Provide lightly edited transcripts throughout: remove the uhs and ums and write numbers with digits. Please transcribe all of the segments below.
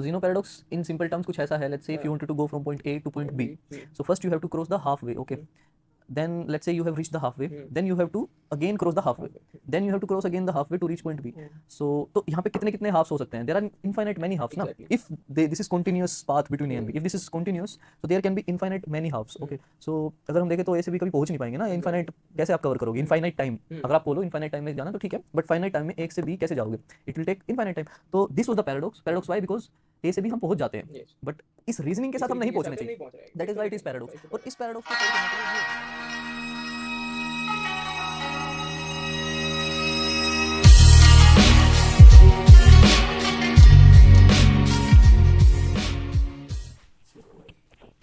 Zeno paradox in simple terms कुछ ऐसा है, let's say if you wanted to go from point A to point B, so first you have to cross the halfway, okay? Then let's say you have reached the halfway, then you have to again cross the halfway, then you have to cross again the halfway to reach point B. So तो यहाँ पे कितने कितने halves हो सकते हैं? There are infinite many halves ना. If this is continuous path between A and B, if this is continuous, so there can be infinite many halves. Okay. So अगर हम देखें तो A से B कभी पहुंच नहीं पाएंगे ना. Infinite कैसे आप कवर करोगे? Infinite time. अगर आप बोलो infinite time में जाना तो ठीक है, but finite time में एक से B कैसे जाओगे? It will take infinite time. तो this was the paradox. Paradox why? Because A से B हम पहुंच जाते हैं, but इस रीजनिंग के साथ हम नहीं पहुंचने चाहिए. That is why it is paradox. और इस paradox को solve करने के लिए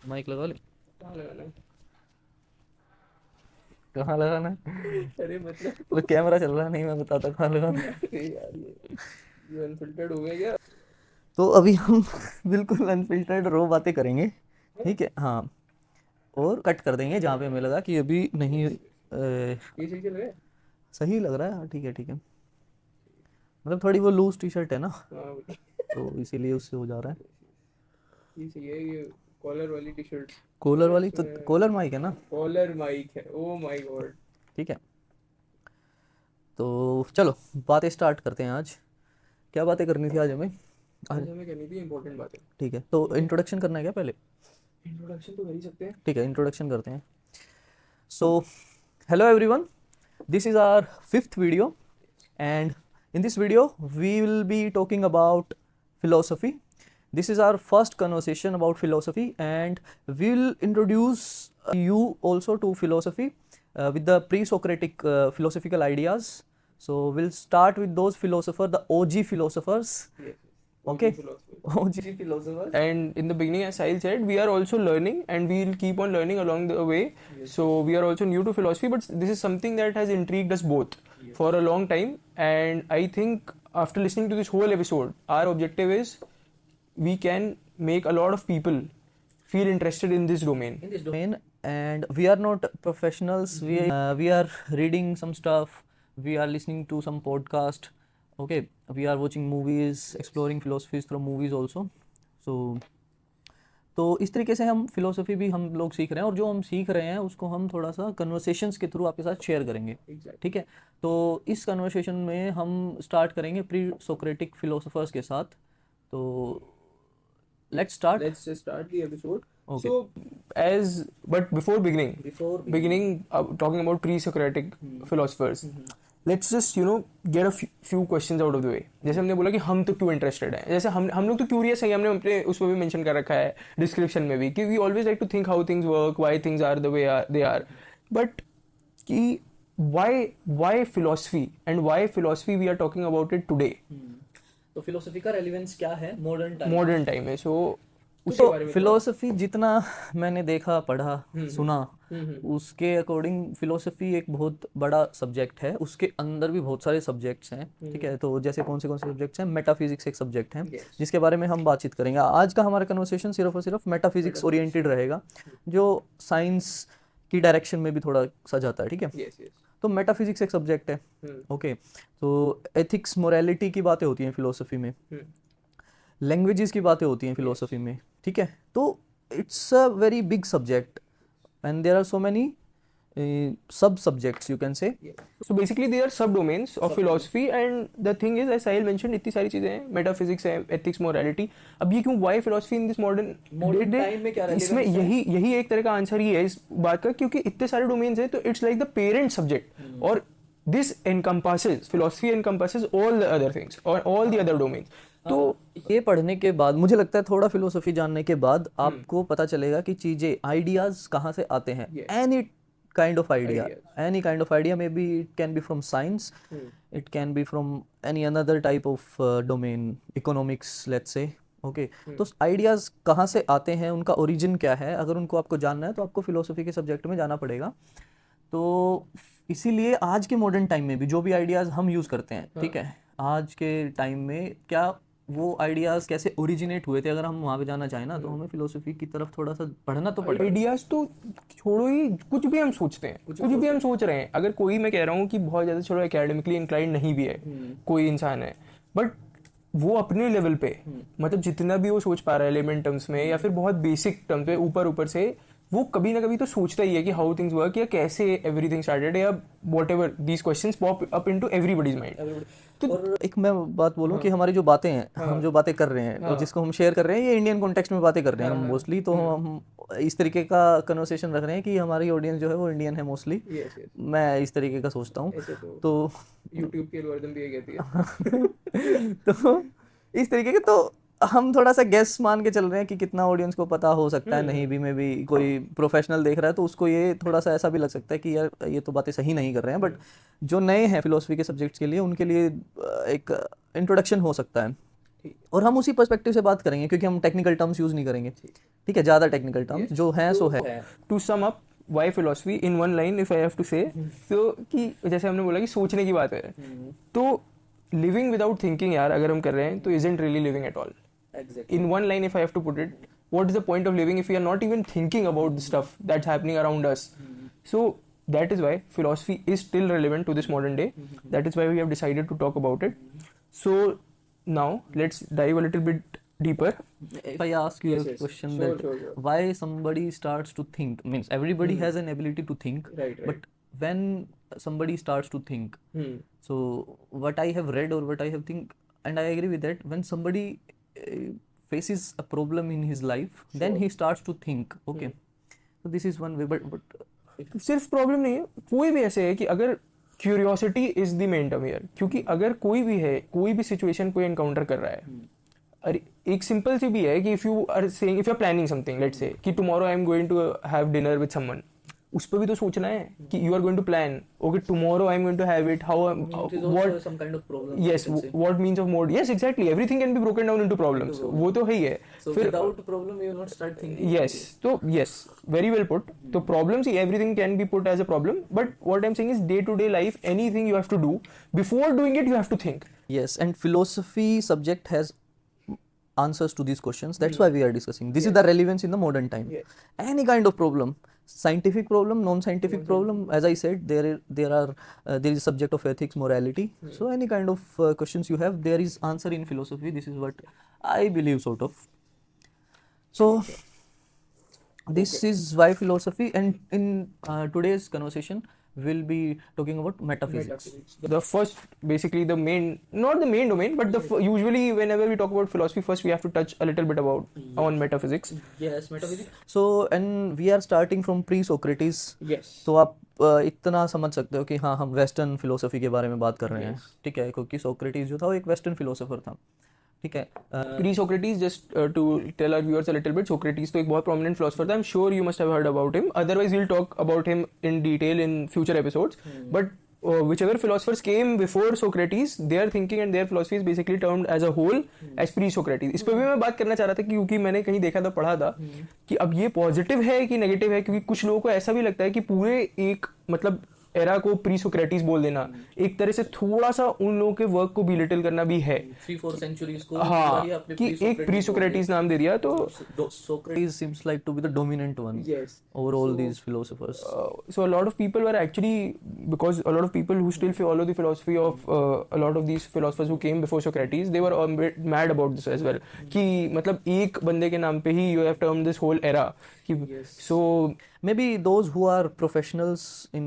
माइक लगा ले. कहाँ लगाना है? अरे मतलब वो कैमरा चल रहा नहीं, मैं बताता कहाँ लगाना. यार ये अनफिल्टर्ड हो गया क्या? तो अभी हम बिल्कुल अनफिल्टर्ड रो बातें करेंगे, ठीक है. हाँ, और कट कर देंगे जहाँ पे हमें लगा कि अभी नहीं. ये सही चल रहा है? सही लग रहा है. हाँ ठीक है ठीक है. मतलब थोड़ी वो लूज टी शर्ट है ना, हाँ तो इसीलिए उससे हो जा रहा है. ये सही है. ये कॉलर वाली टी शर्ट. कॉलर वाली तो कॉलर माइक है ना. कॉलर माइक है. Oh my God. ठीक है, तो चलो बातें स्टार्ट करते हैं. आज क्या बातें करनी थी आज हमें? आज हमें करनी थी इंपॉर्टेंट बातें. ठीक है, तो इंट्रोडक्शन करना है क्या पहले? इंट्रोडक्शन तो कर ही सकते हैं. ठीक है, इंट्रोडक्शन करते हैं. So hello everyone, this is our 5th video and in this video we will be talking about philosophy. This is our first conversation about philosophy and we will introduce you also to philosophy with the pre-Socratic philosophical ideas. So we'll start with those philosophers, the OG philosophers. Yes. Okay. OG philosophers. And in the beginning, as Sahil said, we are also learning and we will keep on learning along the way. Yes. So we are also new to philosophy, but this is something that has intrigued us both for a long time. And I think after listening to this whole episode, our objective is we can make a lot of people feel interested in this domain. And we are not professionals. We are reading some stuff. We are listening to some podcast. Okay, we are watching movies, exploring philosophies through movies also. तो इस तरीके से हम philosophy भी हम लोग सीख रहे हैं और जो हम सीख रहे हैं उसको हम थोड़ा सा कन्वर्सेशंस के थ्रू आपके साथ शेयर करेंगे. ठीक है, तो इस कन्वर्सेशन में हम स्टार्ट करेंगे प्री सोक्रेटिक फिलोसोफर्स के साथ. तो let's start the episode. Okay. So but before beginning talking about pre-Socratic philosophers, let's just get a few questions out of the way. जैसे हमने बोला कि हम तो क्यों इंटरेस्टेड हैं, जैसे हम लोग तो क्यूरियस हैं. हमने अपने उसमें भी मेंशन कर रखा है डिस्क्रिप्शन में भी कि we always like to think how things work, why things are the way they are. But कि why philosophy and why philosophy we are talking about it today. तो फिलोसफी का रेलेवेंस क्या है मॉडर्न टाइम में. सो तो philosophy जितना मैंने देखा, पढ़ा, सुना, उसके अकॉर्डिंग फिलोसफी एक बहुत बड़ा सब्जेक्ट है. उसके अंदर भी बहुत सारे सब्जेक्ट्स हैं. ठीक है, तो जैसे कौन से सब्जेक्ट्स हैं? मेटाफिजिक्स एक सब्जेक्ट है जिसके बारे में हम बातचीत करेंगे. आज का हमारा कन्वर्सेशन सिर्फ और सिर्फ मेटाफिजिक्स ओरिएंटेड रहेगा, जो साइंस की डायरेक्शन में भी थोड़ा सा जाता है. ठीक है, तो मेटाफिजिक्स एक सब्जेक्ट है. ओके, तो एथिक्स, मोरालिटी की बातें होती हैं फिलोसफी में, लैंग्वेजेस की बातें होती हैं फिलोसफी में. ठीक है, तो it's a very big subject and there are so many sub subjects you can say. So basically they are sub domains of philosophy and the thing is, as Sahil mention, इतनी सारी चीजें हैं. मेटाफिजिक्स है, ethics, morality. अब ये क्यों, why philosophy in this modern time में क्या इसमें यही एक तरह का आंसर ही है इस बात का, क्योंकि इतने सारे डोमेन्स हैं तो it's like the parent subject. और this encompasses, philosophy encompasses all the other things और ऑल द अदर डोमेन्स. तो ये पढ़ने के बाद मुझे लगता है थोड़ा फिलोसफी जानने के बाद आपको पता चलेगा कि चीजें, आइडियाज कहाँ से आते हैं. Any kind of idea, may be it can B from science, it can B from any another type of domain, economics let's say. Okay, तो आइडियाज कहाँ से आते हैं, उनका ओरिजिन क्या है, अगर उनको आपको जानना है तो आपको फिलोसफी के सब्जेक्ट में जाना पड़ेगा. तो इसीलिए आज के मॉडर्न टाइम में भी जो भी आइडियाज हम यूज करते हैं, ठीक है, आज के टाइम में क्या वो आइडियाज कैसे ओरिजिनेट हुए थे, अगर हम वहाँ पे जाना चाहें ना, तो हमें फिलोसफी की तरफ थोड़ा सा पढ़ना तो पड़ेगा. आइडियाज तो छोड़ो ही, कुछ भी हम सोचते हैं, कुछ भी हम सोच रहे हैं. अगर कोई, मैं कह रहा हूँ कि बहुत ज़्यादा, चलो एकेडमिकली इंक्लाइंड नहीं भी है, कोई इंसान है, बट वो अपने लेवल पे मतलब जितना भी वो सोच पा रहा है एलिमेंट टर्म्स में या फिर बहुत बेसिक टर्म्स पे ऊपर ऊपर से वो कभी ना कभी तो सोचता ही है कि हाउ थिंग्स वर्क या कैसे एवरीथिंग स्टार्टेड या whatever these questions pop up into everybody's mind. तो और एक मैं बात बोलूं कि हमारी जो बातें हैं हम जो बातें कर रहे हैं और जिसको हम शेयर कर रहे हैं ये इंडियन कॉन्टेक्स्ट में बातें कर रहे हैं हम मोस्टली, तो हम इस तरीके का कन्वर्सेशन रख रहे हैं कि हमारी ऑडियंस जो है वो इंडियन है मोस्टली। मैं इस तरीके का सोचता हूँ। तो यूट्यूब की एल्गोरिथम भी ये कहती है। तो इस तरीके के तो हम थोड़ा सा गेस मान के चल रहे हैं कि कितना ऑडियंस को पता हो सकता है, नहीं भी में भी कोई प्रोफेशनल देख रहा है तो उसको ये थोड़ा सा ऐसा भी लग सकता है कि यार ये तो बातें सही नहीं कर रहे हैं, बट जो नए हैं फिलोसफी के सब्जेक्ट्स के लिए उनके लिए एक इंट्रोडक्शन हो सकता है। और हम उसी पर्सपेक्टिव से बात करेंगे क्योंकि हम टेक्निकल टर्म्स यूज नहीं करेंगे, ठीक है, ज़्यादा टेक्निकल टर्म्स जो हैं सो है। To sum up why philosophy in one line if I have to say, तो कि जैसे हमने बोला कि सोचने की बात है, तो लिविंग विदाउट थिंकिंग यार अगर हम कर रहे हैं तो isn't really living at all. In one line, if I have to put it, what is the point of living if we are not even thinking about the stuff that's happening around us? So that is why philosophy is still relevant to this modern day. That is why we have decided to talk about it. So now let's dive a little bit deeper. If I ask you a question that why somebody starts to think, means everybody has an ability to think, but when somebody starts to think, so what I have read or what I have think, and I agree with that, when somebody faces a problem in his life, then he starts to think, okay, so this is one way, but सिर्फ problem नहीं है, कोई भी ऐसे है कि अगर curiosity is the main term here, क्योंकि अगर कोई भी है कोई भी सिचुएशन कोई एनकाउंटर कर रहा है, अरे एक सिंपल सी भी है कि if you are saying, if you are planning something, let's say कि tomorrow I am going to have dinner with someone, उस पर भी तो सोचना है कि you are going to plan, okay tomorrow I am going to have it, how what some kind of problem, yes what means of mode, yes exactly, everything can be broken down into problems, वो तो है ही है। so without problem you will not start thinking. Yes, so yes, very well put. So problems, everything can be put as a problem, but what I'm saying is day to day life, anything you have to do, before doing it you have to think. Yes, and philosophy subject has answers to these questions. That's why we are discussing. This is the relevance in the modern time. Any kind of problem, scientific problem, non-scientific problem, as I said, there is subject of ethics, morality. So any kind of questions you have, there is answer in philosophy. This is what I believe, sort of. So this is why philosophy, and in today's conversation we'll be talking about metaphysics. The first, basically the main, not the main domain, but usually whenever we talk about philosophy, first we have to touch a little bit about on metaphysics. Yes, metaphysics. So and we are starting from pre-Socrates. Yes. तो आप इतना समझ सकते हो कि हाँ हम western philosophy के बारे में बात कर रहे हैं, ठीक है, क्योंकि सोक्रेटिस जो था वो एक वेस्टर्न फिलोसोफर था, ठीक है। Pre Socrates, just to tell our viewers a little bit, Socrates तो एक बहुत प्रोमिनेंट फिलोसोफर था, I am sure you must have heard about him, otherwise we will talk about him in detail in future episodes, but whichever philosophers came before Socrates, their thinking and their philosophy is basically termed as a whole as pre-Socrates. इस पर भी मैं बात करना चाह रहा था क्योंकि मैंने कहीं देखा था, पढ़ा था कि अब ये पॉजिटिव है कि नेगेटिव है, क्योंकि कुछ लोगों को ऐसा भी लगता है कि पूरे एक मतलब एरा को प्री सोक्रेटिस बोल देना एक तरह से थोड़ा सा उन लोगों के वर्क को बिलिटल करना भी है, 3-4 सेंचुरीज को, हाँ, कि एक प्री सोक्रेटिस नाम दे दिया, तो Socrates seems like to be the dominant one over all these philosophers. So a lot of people were actually, because a lot of people who still follow the philosophy of a lot of these philosophers who came before Socrates, they were a bit mad about this as well, कि मतलब एक बंदे के नाम पे ही you have termed this whole era, so maybe those who are professionals in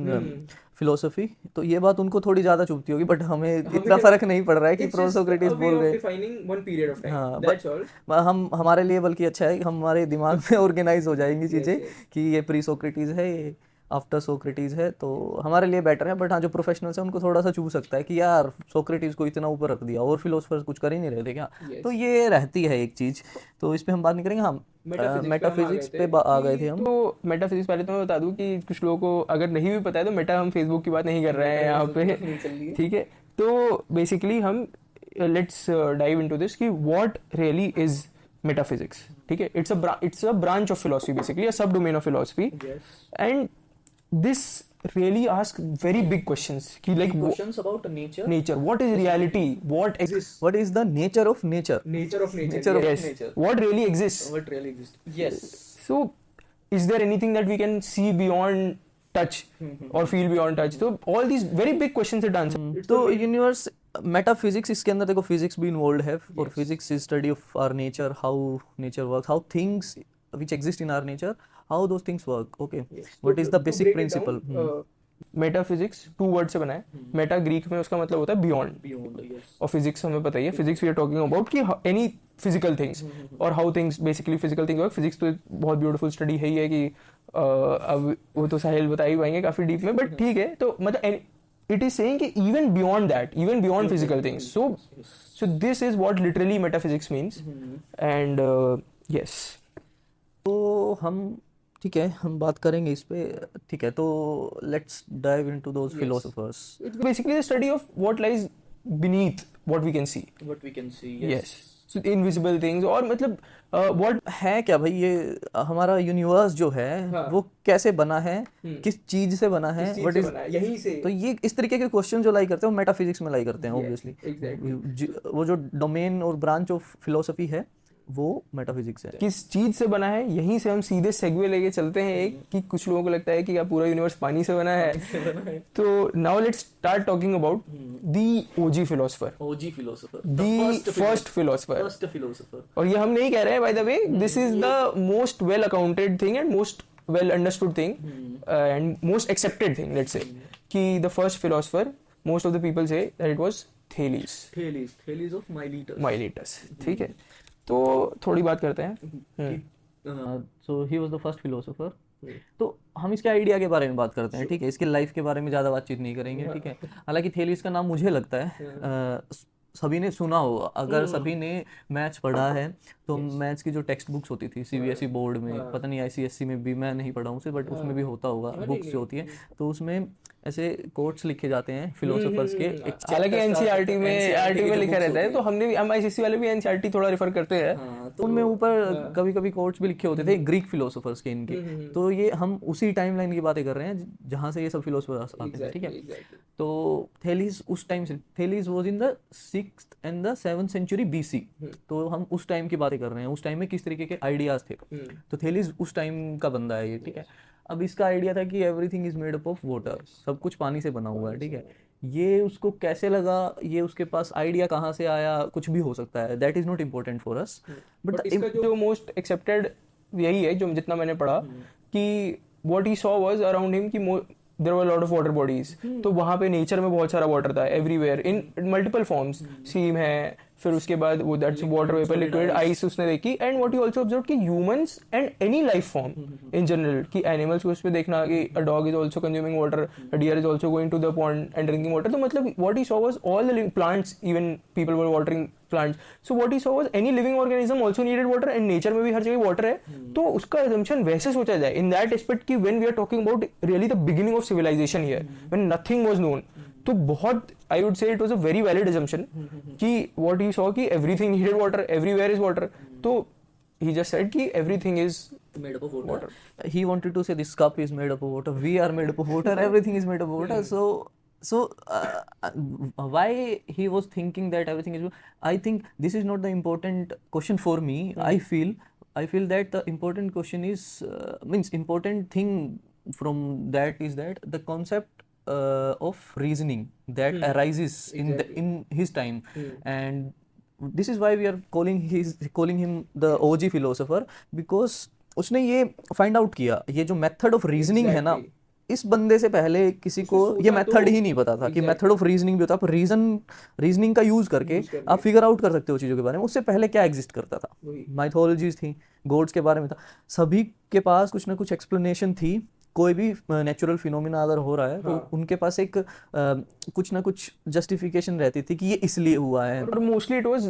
philosophy, तो ये बात उनको थोड़ी ज्यादा चुभती होगी, बट हमें इतना फर्क नहीं पड़ रहा है कि प्रो सोक्रेटिस बोल रहे, हाँ, हम हमारे लिए बल्कि अच्छा है, हमारे दिमाग में ऑर्गेनाइज हो जाएंगी चीजें कि ये प्री सोक्रेटिस है, ये आफ्टर सोक्रेटिस है, तो हमारे लिए बेटर है। बट हाँ, जो प्रोफेशनल्स हैं उनको थोड़ा सा चूभ सकता है कि यार सोक्रेटिस को इतना ऊपर रख दिया और फिलोसफर्स कुछ कर ही नहीं रहे थे क्या, तो ये रहती है एक चीज, तो इस पे हम बात नहीं करेंगे। हम मेटाफिजिक्स पे आ गए थे हम। तो मेटाफिजिक्स पहले तो मैं बता दूं कि कुछ लोगों को अगर नहीं भी पता है तो मेटा, हम फेसबुक की बात नहीं कर रहे हैं यहाँ पे, ठीक है। तो बेसिकली हम लेट्स डाइव इनटू दिस कि व्हाट रियली इज मेटाफिजिक्स, ठीक है। It's a branch of philosophy, basically a sub domain of philosophy, and this really asks very big questions ki like questions about nature, what is reality, what exists, what is the nature of nature, yes. What really exists, yes. So is there anything that we can see beyond touch or feel beyond touch, so all these very big questions are answered. So universe metaphysics, इसके अंदर देखो physics भी involve है, और physics is study of our nature, how nature works, how things which exist in our nature, how those things work. Okay, what is the basic principle? Metaphysics 2 word से बना है. Meta Greek में उसका मतलब होता है बियॉन्ड, और physics हमें पता ही है, physics we are talking about कि एनी फिजिकल थिंग्स और how things basically physical things work. Physics तो बहुत ब्यूटीफुल स्टडी है ही है कि अब वो तो साहिल बता ही पाएंगे काफी डीप में, बट ठीक है. तो मतलब it is saying कि even beyond that, even beyond physical things, so this is what literally metaphysics means. And yes, तो हम ठीक है, हम बात करेंगे इस पे. ठीक है, तो let's dive into those philosophers. it's basically the study of what lies beneath what we can see. Yes, so invisible things, और मतलब what है क्या भाई, ये हमारा यूनिवर्स जो है वो कैसे बना है, किस चीज से बना है, व्हाट इज, यही से. तो ये इस तरीके के क्वेश्चन जो लाई करते हैं वो मेटाफिजिक्स में लाई करते हैं ऑब्वियसली. वो जो डोमेन और ब्रांच ऑफ फिलोसफी है वो मेटाफिजिक्स है. किस चीज से बना है, यहीं से हम सीधे सेगवे लेके चलते हैं एक, कि कुछ लोगों को लगता है कि पूरा यूनिवर्स पानी से बना है. तो now let's start talking about the OG philosopher, the first philosopher. और ये हम नहीं कह रहे हैं, by the way, this is the most well accounted thing and most well understood thing and most accepted thing, let's say, कि the first philosopher, most of the people say that it was Thales of Miletus. ठीक है, तो थोड़ी बात करते हैं. So he was the first philosopher. तो हम इसके आइडिया के बारे में बात करते हैं. ठीक है, इसके लाइफ के बारे में ज़्यादा बातचीत नहीं करेंगे. ठीक है, हालांकि थेलीस का नाम मुझे लगता है सभी ने सुना होगा. अगर सभी ने मैथ्स पढ़ा है तो मैथ्स की जो टेक्स्ट बुक्स होती थी सीबीएसई बोर्ड में, पता नहीं आईसीएससी में भी, मैं नहीं पढ़ा हूँ उसे, बट उसमें भी होता होगा बुक्स जो होती है, तो उसमें ऐसे कोट्स लिखे जाते हैं फिलोसोफर्स के. हालांकि एनसीईआरटी में लिखा रहता है, तो हम आईसीएसई वाले भी एनसीईआरटी थोड़ा रेफर करते हैं. तो उनमें ऊपर कभी कभी कोट्स भी लिखे होते थे ग्रीक फिलोसोफर्स के इनके. तो ये हम उसी टाइमलाइन की बातें कर रहे हैं जहाँ से ये सब फिलोसोफर्स आते हैं. ठीक है, तो थेलीस उस टाइम से, Thales was in the 6th and the 7th century BC. तो हम उस टाइम की बातें कर रहे हैं, उस टाइम में किस तरीके के आइडियाज थे. तो थेलीस उस टाइम का बंदा है ये. ठीक है, अब इसका आइडिया था कि everything is made up of water, सब कुछ पानी से बना हुआ है. ठीक है, ये उसको कैसे लगा, ये उसके पास आइडिया कहाँ से आया, कुछ भी हो सकता है, that is not important for us. But इसका जो मोस्ट एक्सेप्टेड यही है, जो जितना मैंने पढ़ा, कि what he saw was around him कि there were lot of water bodies. तो वहां पे नेचर में बहुत सारा वाटर था everywhere in multiple forms. Steam है, फिर उसके बाद वो that's water vapour, liquid, ice उसने देखी. And what he also observe कि humans and any life form in general, कि एनिमल्स को उस पे देखना कि a dog is also consuming water, a dear is also going to the pond and drinking water. तो मतलब what he saw was all the plants, even people were watering plants. So what he saw was any living organism also needed water, and nature में भी हर जगह water है. तो उसका assumption वैसे सोचा जाए in that aspect कि when we are talking about really the beginning of civilization here, when nothing was known, तो बहुत I would say it was a very valid assumption कि what he saw कि everything needed water, everywhere is water. तो he just said कि everything is made up of water. He wanted to say this cup is made up of water, we are made up of water, everything is made up of water. So why he was thinking that everything is, I think this is not the important question for me. I feel that the important question is means important thing from that is that the concept of reasoning that arises in his time. And this is why we are calling him the OG philosopher, because उसने ये find out किया, ये जो method of reasoning है ना, इस बंदे से पहले किसी को ये मेथड ही नहीं पता था कि मेथड ऑफ रीजनिंग भी होता है. आप रीजनिंग का यूज करके आप फिगर आउट कर सकते हो चीज़ों के बारे में. उससे पहले क्या एग्जिस्ट करता था, माइथोलॉजीज थी, गॉड्स के बारे में था, सभी के पास कुछ ना कुछ एक्सप्लेनेशन थी. कोई भी नेचुरल फिनोमिना अगर हो रहा है तो उनके पास एक कुछ ना कुछ जस्टिफिकेशन रहती थी कि ये इसलिए हुआ है. और mostly it was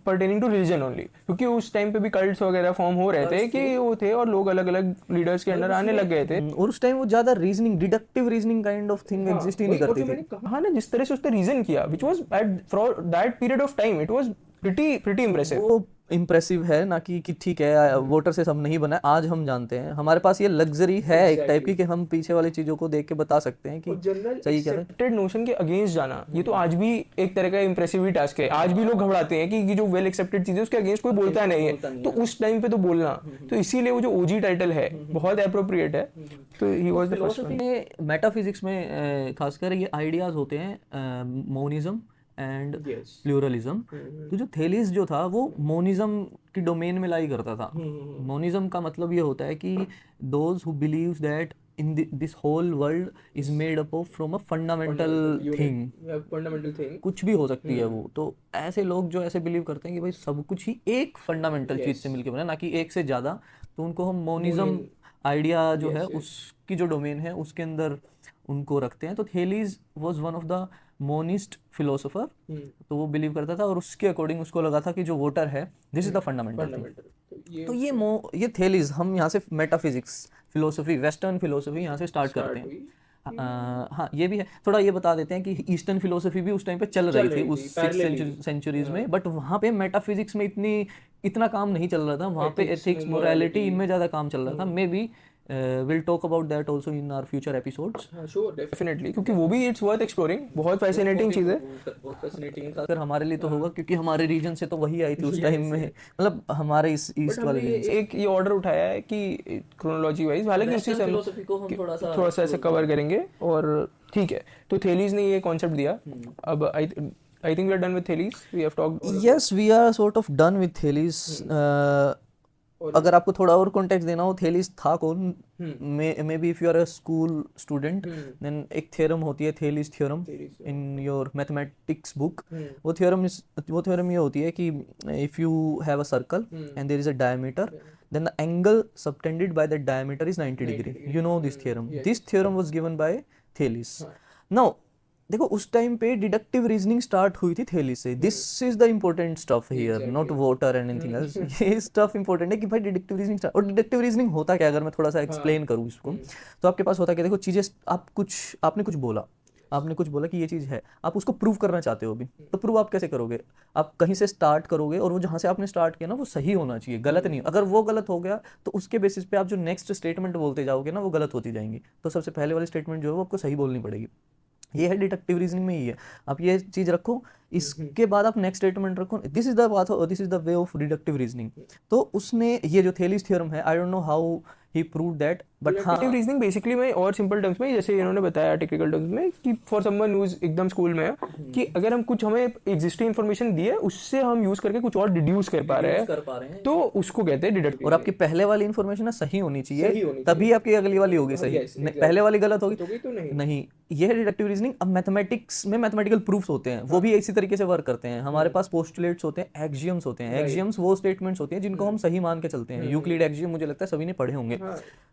pertaining to religion only, क्योंकि उस टाइम पे भी कल्ट्स वगैरह फॉर्म हो रहे थे कि वो थे, और लोग अलग अलग लीडर्स के अंडर आने लग गए थे. और उस टाइम वो ज्यादा reasoning, deductive reasoning kind of thing exist ही नहीं करती थी. हाँ ना, जिस तरह से उसने रीजन किया, which was at for that period of time, it was pretty impressive. वो इम्प्रेसिव है ना कि ठीक है वाटर से सब नहीं बना है. आज हम जानते हैं, हमारे पास ये लग्जरी है एक टाइप की कि हम पीछे वाली चीजों को देख के बता सकते हैं कि सही क्या है. नोशन के अगेंस्ट जाना, ये तो आज भी एक तरह का इम्प्रेसिव टास्क है. आज भी लोग घबराते हैं कि जो वेल एक्सेप्टेड चीज है उसके अगेंस्ट कोई बोलता नहीं है, तो उस टाइम पे तो बोलना, तो इसीलिए वो जो ओजी टाइटल है बहुत एप्रोप्रिएट है. तो ही was the first one. Metaphysics में खासकर ये आइडियाज होते हैं मोनिज्म एंड Yes. प्लूरलिज्म। तो जो थेलिस जो था वो मोनिज्म की डोमेन में लाई करता था। मोनिज्म का मतलब ये होता है कि those who believes that in this whole world is made up of from a fundamental thing, fundamental thing. कुछ भी हो सकती है वो। तो ऐसे लोग जो ऐसे बिलीव करते हैं कि भाई सब कुछ ही एक फंडामेंटल चीज से मिलके बना, ना कि एक से ज्यादा, तो उनको हम मोनिज्म आइडिया जो है उसकी जो डोमेन है उसके अंदर उनको रखते हैं। तो Thales was one of the monist philosopher. तो वो बिलीव करता था और उसके अकॉर्डिंग उसको लगा था कि जो वोटर है this is the fundamental thing. तो ये थेलीज, हम यहाँ से मेटाफिजिक्स फिलोसफी, वेस्टर्न फिलोसफी यहाँ से स्टार्ट करते हैं। हाँ ये भी है, थोड़ा ये बता देते हैं कि ईस्टर्न फिलोसफी भी उस टाइम पे चल रही थी उस 6th सेंचुरीज में, बट वहाँ पे मेटाफिजिक्स में इतना काम नहीं चल रहा था। वहाँ पे एथिक्स, मोरालिटी, इनमें ज़्यादा काम चल रहा था। Maybe will talk about that also in our future episodes. Definitely, क्योंकि वो भी इट्स वर्थ एक्सप्लोरिंग, बहुत फैसिनेटिंग चीज़ है। बहुत फैसिनेटिंग था अगर हमारे लिए तो होगा, क्योंकि हमारे रीजन से तो वही आई थी उस टाइम में, मतलब हमारे इस ईस्ट वाले रीजन से। एक ये ऑर्डर उठाया है कि क्रोनोलॉजी वाइज, हालांकि उसी से हम फिलोसफी को हम थोड़ा सा ऐसे कवर करेंगे। और ठीक है, तो थेलीज ने ये कॉन्सेप्ट दिया। अब I think we are done with Thales, we have talked. Yes, we are sort of done with Thales. अगर आपको थोड़ा और कॉन्टेक्स्ट देना हो, थेलीज था कौन, maybe if you are a school student then एक थ्योरम होती है Thales theorem in your mathematics book. वो थ्योरम ये होती है कि if you have a circle and there is a diameter, then the angle subtended by that diameter is 90 degree. You know this theorem. This theorem was given by Thales. Now देखो उस time पे deductive reasoning start हुई थी थेलीस से। This is the important stuff here, not voter and anything else. ये stuff important है कि भाई डिडक्टिव रीजनिंग स्टार्ट। और डिडक्टिव रीजनिंग होता क्या, अगर मैं थोड़ा सा एक्सप्लेन करूँ इसको, तो आपके पास होता क्या, देखो चीजें आपने कुछ बोला कि ये चीज़ है, आप उसको प्रूव करना चाहते हो अभी, तो प्रूव आप कैसे करोगे? आप कहीं से स्टार्ट करोगे और वो जहाँ से आपने स्टार्ट किया ना वो सही होना चाहिए, गलत नहीं। अगर वो गलत हो गया तो उसके बेसिस पे आप जो नेक्स्ट स्टेटमेंट बोलते जाओगे ना वो गलत होती जाएंगी। तो सबसे पहले वाली स्टेटमेंट जो है वो आपको सही बोलनी पड़ेगी। ये है डिडक्टिव रीजनिंग में ही है। आप ये चीज रखो, इसके बाद आप नेक्स्ट स्टेटमेंट रखो। This is the way of deductive reasoning. तो उसने ये जो थेलीज थ्योरम है, I don't know how he proved that, but हाँ डिडक्टिव रीजनिंग बेसिकली में और सिंपल टर्म्स में, जैसे इन्होंने बताया टेक्निकल टर्म्स में, कि फॉर समवन हु इज एकदम स्कूल में है, कि अगर हम कुछ हमें एग्जिस्टिंग इन्फॉर्मेशन दी है उससे हम यूज करके कुछ और डिड्यूस कर पा रहे हैं, तो उसको कहते हैं डिडक्टिव। और आपकी पहले वाली इन्फॉर्मेशन सही होनी चाहिए, तभी आपकी अगली वाली होगी सही। पहले वाली गलत होगी तो नहीं। ये है डिडक्टिव रीजनिंग। अब मैथमेटिक्स में मैथमेटिकल प्रूफ्स होते हैं, वो भी इसी तरीके से वर्क करते हैं। हमारे पास पोस्टुलेट्स होते हैं, एक्सियम्स होते हैं। एक्सियम्स वो स्टेटमेंट्स होती हैं जिनको हम सही मान के चलते हैं। यूक्लिड एक्सियम मुझे लगता है सभी ने पढ़े होंगे।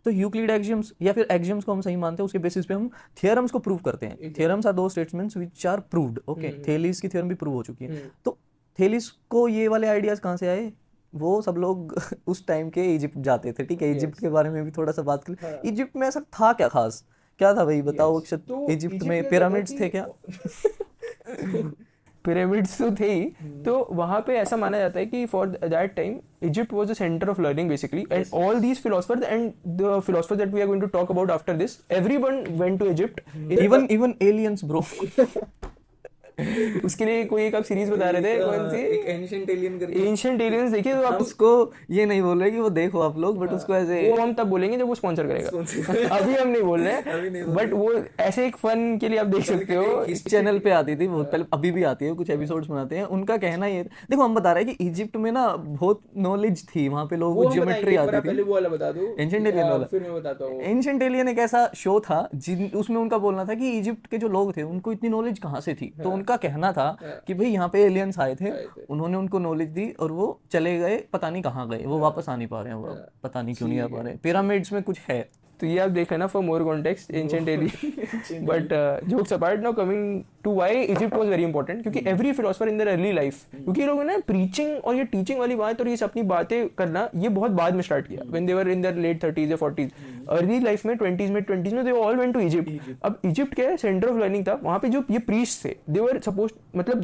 तो यूक्लिड एक्सियम्स या फिर एक्सियम्स को हम सही मानते हैं, उसके बेसिस पे हम थ्योरम्स को प्रूव करते हैं। थ्योरम्स आर दो statements which are proved. Okay, Thales की थ्योरम भी प्रूव हो चुकी है। तो थेलीज को ये वाले आइडियाज कहाँ से आए? वो सब लोग उस टाइम के इजिप्ट जाते थे, ठीक है। इजिप्ट के बारे में भी थोड़ा सा बात कर। इजिप्ट में ऐसा था क्या खास, क्या था भाई बताओ अक्षत? इजिप्ट में पिरामिड्स थे क्या? पिरामिड्स तो थे ही। तो वहाँ पे ऐसा माना जाता है कि for that time Egypt was the center of learning basically, and all these philosophers and the philosophers that we are going to talk about after this, everyone went to Egypt. Even aliens bro. उसके लिए कोई एक आप series बता रहे थे, कौन सी? एक एंशिएंट एलियन करके। एंशिएंट एलियंस देखिए, तो आप उसको ये नहीं बोल रहे कि वो देखो आप लोग, बट उसको ऐसे वो हम तब बोलेंगे जब वो स्पॉन्सर करेगा। अभी हम नहीं बोल रहे, बट वो ऐसे एक फन के लिए आप देख सकते हो। इस चैनल पे आती थी बहुत पहले, अभी भी आती है, कुछ एपिसोड्स बनाते हैं। उनका कहना ये, देखो हम बता रहे हैं कि इजिप्ट में ना बहुत नॉलेज थी, वहाँ पे लोगों को ज्योमेट्री आती थी। पहले वो वाला बता दो, एंशिएंट एलियन वाला। फिर मैं बताता हूँ। एंशिएंट एलियन एक ऐसा शो था उसमें उनका बोलना था कि इजिप्ट के जो लोग थे उनको इतनी नॉलेज कहाँ से थी। तो उनका कहना था कि भाई यहाँ पे एलियंस आए थे, उन्होंने उनको नॉलेज दी और वो चले गए, पता नहीं कहाँ गए, वो वापस आ नहीं पा रहे हैं, वो पता नहीं क्यों नहीं आ पा रहे। पिरामिड्स में कुछ है, तो ये आप देख लेना for more context ancient alien. But jokes apart, now coming to why Egypt was very important, क्योंकि every philosopher in their early life, क्योंकि ये लोगों ने प्रीचिंग और ये टीचिंग वाली बात और ये अपनी बातें करना ये बहुत बाद में स्टार्ट किया, when they were in their late 30s या 40s। अर्ली लाइफ में 20s में they all went to Egypt. अब इजिप्ट के सेंटर ऑफ लर्निंग था, वहां पे जो ये प्रीस्ट थे they were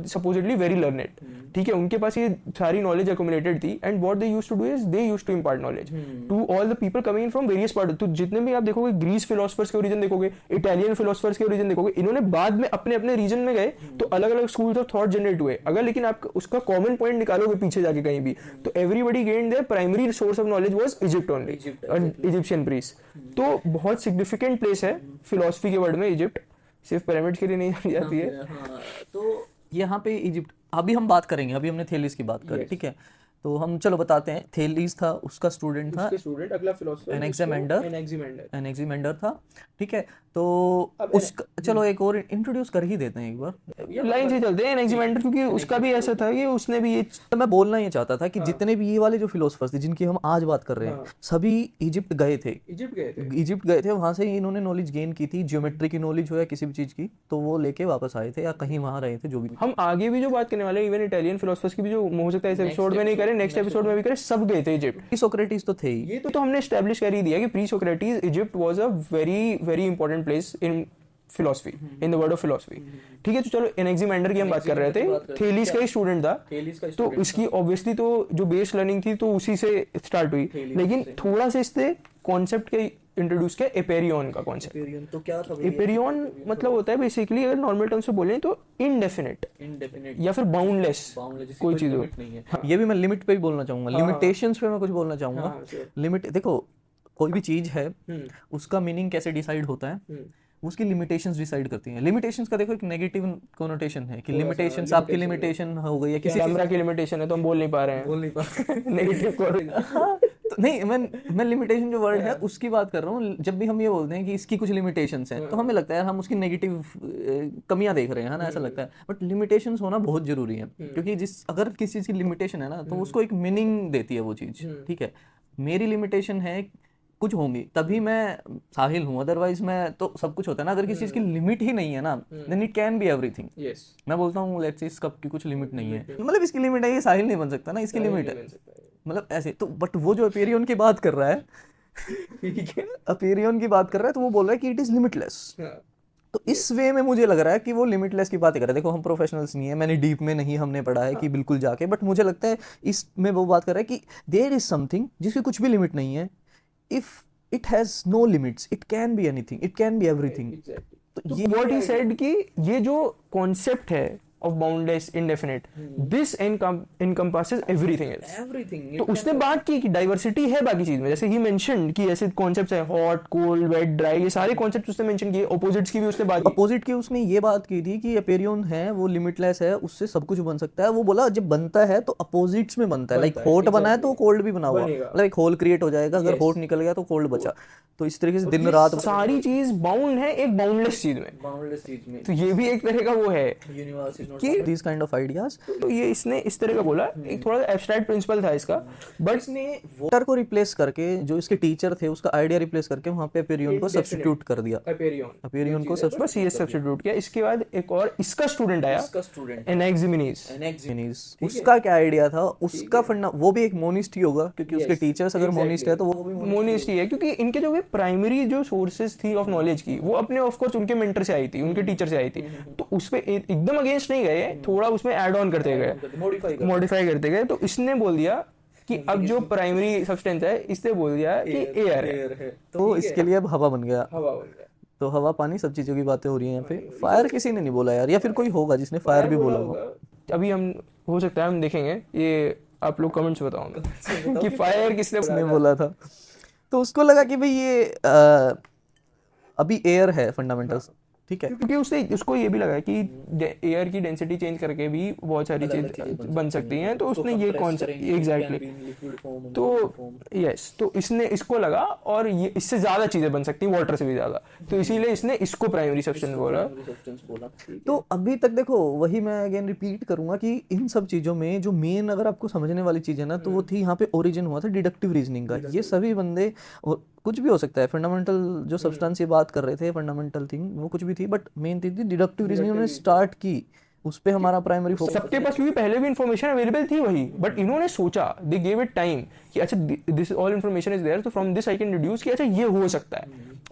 supposedly very learned, ठीक है। उनके पास ये सारी नॉलेज अक्यूमुलेटेड थी, and what they used to do is they used to impart knowledge to all the people coming in from various part. तो जितने भी आप देखोगे ग्रीस फिलोसफर्स के ओरिजिन देखोगे, इटालियन फिलोसफर्स के ओरिजिन देखोगे, इन्होंने बाद में अपने अपने रीजन में गए तो अलग अलग स्कूल्स ऑफ थॉट जनरेट हुए। अगर लेकिन आप उसका कॉमन पॉइंट निकालोगे पीछे जाके कहीं भी, तो everybody gained there primary source of knowledge was Egypt only, Egyptian priest. तो बहुत सिग्निफिकेंट प्लेस है फिलोसफी के वर्ड में इजिप्ट, सिर्फ पिरामिड के लिए नहीं जानी जाती है। तो यहाँ पे इजिप्ट अभी हम बात करेंगे, अभी हमने थेलिस की बात करी, ठीक है। तो हम चलो बताते हैं, थेलिस था, उसका स्टूडेंट था स्टूडेंट, अगला फिलोसोफर एनेक्सिमेंडर था, ठीक है। तो उसका चलो एक और इंट्रोड्यूस कर ही देते हैं एक बार, लाइन से चलते हैं एनेक्सिमेंडर, क्योंकि उसका भी ऐसा था कि उसने भी ये तो मैं बोलना ये चाहता था कि जितने भी ये वाले जो फिलोसफर्स थे जिनकी हम आज बात कर रहे हैं, सभी इजिप्ट गए थे, इजिप्ट गए थे, वहां से इन्होंने नॉलेज गेन की थी, ज्योमेट्री की नॉलेज हो या किसी भी चीज की, तो वो लेके वापस आए थे या कहीं वहां रहे थे, जो भी। हम आगे भी जो बात करने वाले हैं इवन इटालियन फिलोसफर्स की भी, जो हो सकता है इस एपिसोड में नहीं करें, नेक्स्ट एपिसोड में भी करें, सब गए थे इजिप्ट। प्री सोक्रेटिस तो थे ही, ये तो हमने एस्टैब्लिश कर ही दिया कि pre Socrates Egypt was a very very important place in philosophy, in the world of philosophy, ठीक है। तो चलो एनेक्सिमेंडर की हम बात कर रहे थे, थेलिस का ही स्टूडेंट था, तो इसकी ऑब्वियसली तो जो बेस लर्निंग थी तो उसी से स्टार्ट हुई, लेकिन थोड़ा सा इससे कॉन्सेप्ट के इंट्रोड्यूस किया, एपेरियन का कॉन्सेप्ट। तो क्या था एपेरियन मतलब होता है बेसिकली, अगर नॉर्मल टर्म से बोलें तो इनडेफिनिट या फिर बाउंडलेस कोई चीज हो। ये भी मैं लिमिट पे भी बोलना चाहूंगा, लिमिटेशंस पे मैं कुछ बोलना चाहूंगा। लिमिट देखो, कोई भी चीज है उसका मीनिंग कैसे डिसाइड होता है, उसकी लिमिटेशंस डिसाइड करती हैं। लिमिटेशंस का देखो एक नेगेटिव कोनोटेशन है कि लिमिटेशंस, आपकी लिमिटेशन हो गई है किसी कैमरा की लिमिटेशन है तो हम बोल नहीं पा रहे हैं, नेगेटिव तो नहीं, मैं लिमिटेशन जो वर्ड है उसकी बात कर रहा हूँ। जब भी हम ये बोलते हैं कि इसकी कुछ लिमिटेशंस हैं, तो हमें लगता है हम उसकी नेगेटिव कमियां देख रहे हैं, है ना, ऐसा लगता है। बट लिमिटेशंस होना बहुत जरूरी है, क्योंकि अगर किसी चीज की लिमिटेशन है ना, तो उसको एक मीनिंग देती है वो चीज, ठीक है। मेरी लिमिटेशन है कुछ होंगी तभी मैं साहिल हूँ, अदरवाइज मैं तो सब कुछ होता है ना। अगर किसी चीज की लिमिट ही नहीं है ना, then it can be everything. मैं बोलता हूँ लेट्स से इस कप की कुछ लिमिट नहीं है, मतलब इसकी लिमिट है, ये साहिल नहीं बन सकता ना, इसकी लिमिट है, मतलब ऐसे तो। बट वो जो अपेरियन की बात कर रहा है अपेरियन की बात कर रहा है, तो वो बोल रहा है कि इट इज लिमिटलेस। तो इस वे में मुझे लग रहा है कि वो लिमिटलेस की बात कर रहा है। देखो हम प्रोफेशनल्स नहीं है, मैंने डीप में नहीं हमने पढ़ा है कि बिल्कुल जाके, बट मुझे लगता है इसमें वो बात कर रहा है कि देयर इज समथिंग जिसकी कुछ भी लिमिट नहीं है। If it has no limits, it can be anything, it can be everything. तो ये व्हाट ही सेड कि ये जो कॉन्सेप्ट है of boundless indefinite, this encompasses everything else, तो उसने बात की कि डाइवर्सिटी है बाकी चीज में, जैसे ही मेंशन्ड कि ऐसे कॉन्सेप्ट्स है हॉट कोल्ड वेट ड्राई, ये सारे कॉन्सेप्ट्स उसने मेंशन किए। ऑपोजिट्स की भी उसने बात की, अपोजिट की उसने ये बात की थी कि अपेरियन है वो लिमिटलेस है, उससे सब कुछ बन सकता है। वो बोला जब बनता है तो अपोजिट्स में बनता है, लाइक हॉट बना है तो कोल्ड भी बना हुआ, मतलब एक होल क्रिएट हो जाएगा, अगर हॉट निकल गया तो कोल्ड बचा। तो इस तरीके से दिन रात सारी चीज बाउंड है एक बाउंडलेस चीज में, तो ये भी एक तरह का वो है कि दिस काइंड ऑफ आइडियाज। तो ये इसने इस तरह का बोला, एक थोड़ा एब्स्ट्रैक्ट प्रिंसिपल था इसका, बट इसने वॉटर को रिप्लेस करके, जो इसके टीचर थे उसका आइडिया रिप्लेस करके वहां पे अपेरियन को सब्स्टिट्यूट कर दिया, अपेरियन को बस ये सब्स्टिट्यूट किया। इसके बाद एक और इसका स्टूडेंट आया, एनेक्सिमेनीज। उसका क्या आइडिया था, उसका फंडा, वो भी एक मोनिस्ट ही होगा, क्योंकि उसके टीचर्स अगर मोनिस्ट है तो वो भी मोनिस्ट ही है, क्योंकि इनके जो प्राइमरी जो सोर्सेज थी ऑफ नॉलेज की, वो अपने ऑफ कोर्स उनके मेंटर से आई थी, उनके टीचर से आई थी, तो उस पे एकदम अगेंस्ट नहीं गए, थोड़ा उसमें ऐड ऑन करते गए, मॉडिफाई करते गए। तो इसने बोल दिया कि अब जो प्राइमरी सब्सटेंस है, इसने बोल दिया कि एयर है, तो इसके लिए अब हवा बन गया। तो हवा पानी सब चीजों की बातें हो रही हैं यहाँ पे। फायर किसी ने नहीं बोला यार, या फिर कोई होगा जिसने फायर भी बोला होगा। अभी हम हो सकता है हम देखेंगे, ये आप लोग कमेंट्स बताओ कि फायर किसने बोला था। तो उसको लगा कि भाई ये अभी एयर है फंडामेंटल्स, ठीक है, क्योंकि उसको ये भी लगा कि एयर की डेंसिटी चेंज करके भी बहुत सारी चीज बन सकती हैं, तो उसने ये कॉन्सेप्ट एग्जैक्टली, तो यस, तो इसने इसको लगा, और ये इससे ज्यादा चीजें बन सकती हैं, वाटर से भी ज्यादा, तो इसीलिए इसने इसको प्राइमरी सब्सटेंस बोला। तो अभी तक देखो, वही मैं अगेन रिपीट करूंगा कि इन सब चीजों में जो मेन अगर आपको समझने वाली चीज है ना, तो वो थी यहाँ पे ओरिजिन हुआ था डिडक्टिव रीजनिंग का। ये सभी बंदे, कुछ भी हो सकता है, फंडामेंटल जो सब्सटेंस ये बात कर रहे थे, फंडामेंटल थिंग वो कुछ भी थी, बट मेन थी डिडक्टिव रीजनिंग उन्होंने स्टार्ट की, उस पे हमारा प्राइमरी फोकस। सबके पास क्योंकि पहले भी इंफॉर्मेशन अवेलेबल थी वही, बट इन्होंने सोचा, दे गेव इट टाइम कि अच्छा this all information is there, तो from this I can deduce कि अच्छा ये हो सकता है।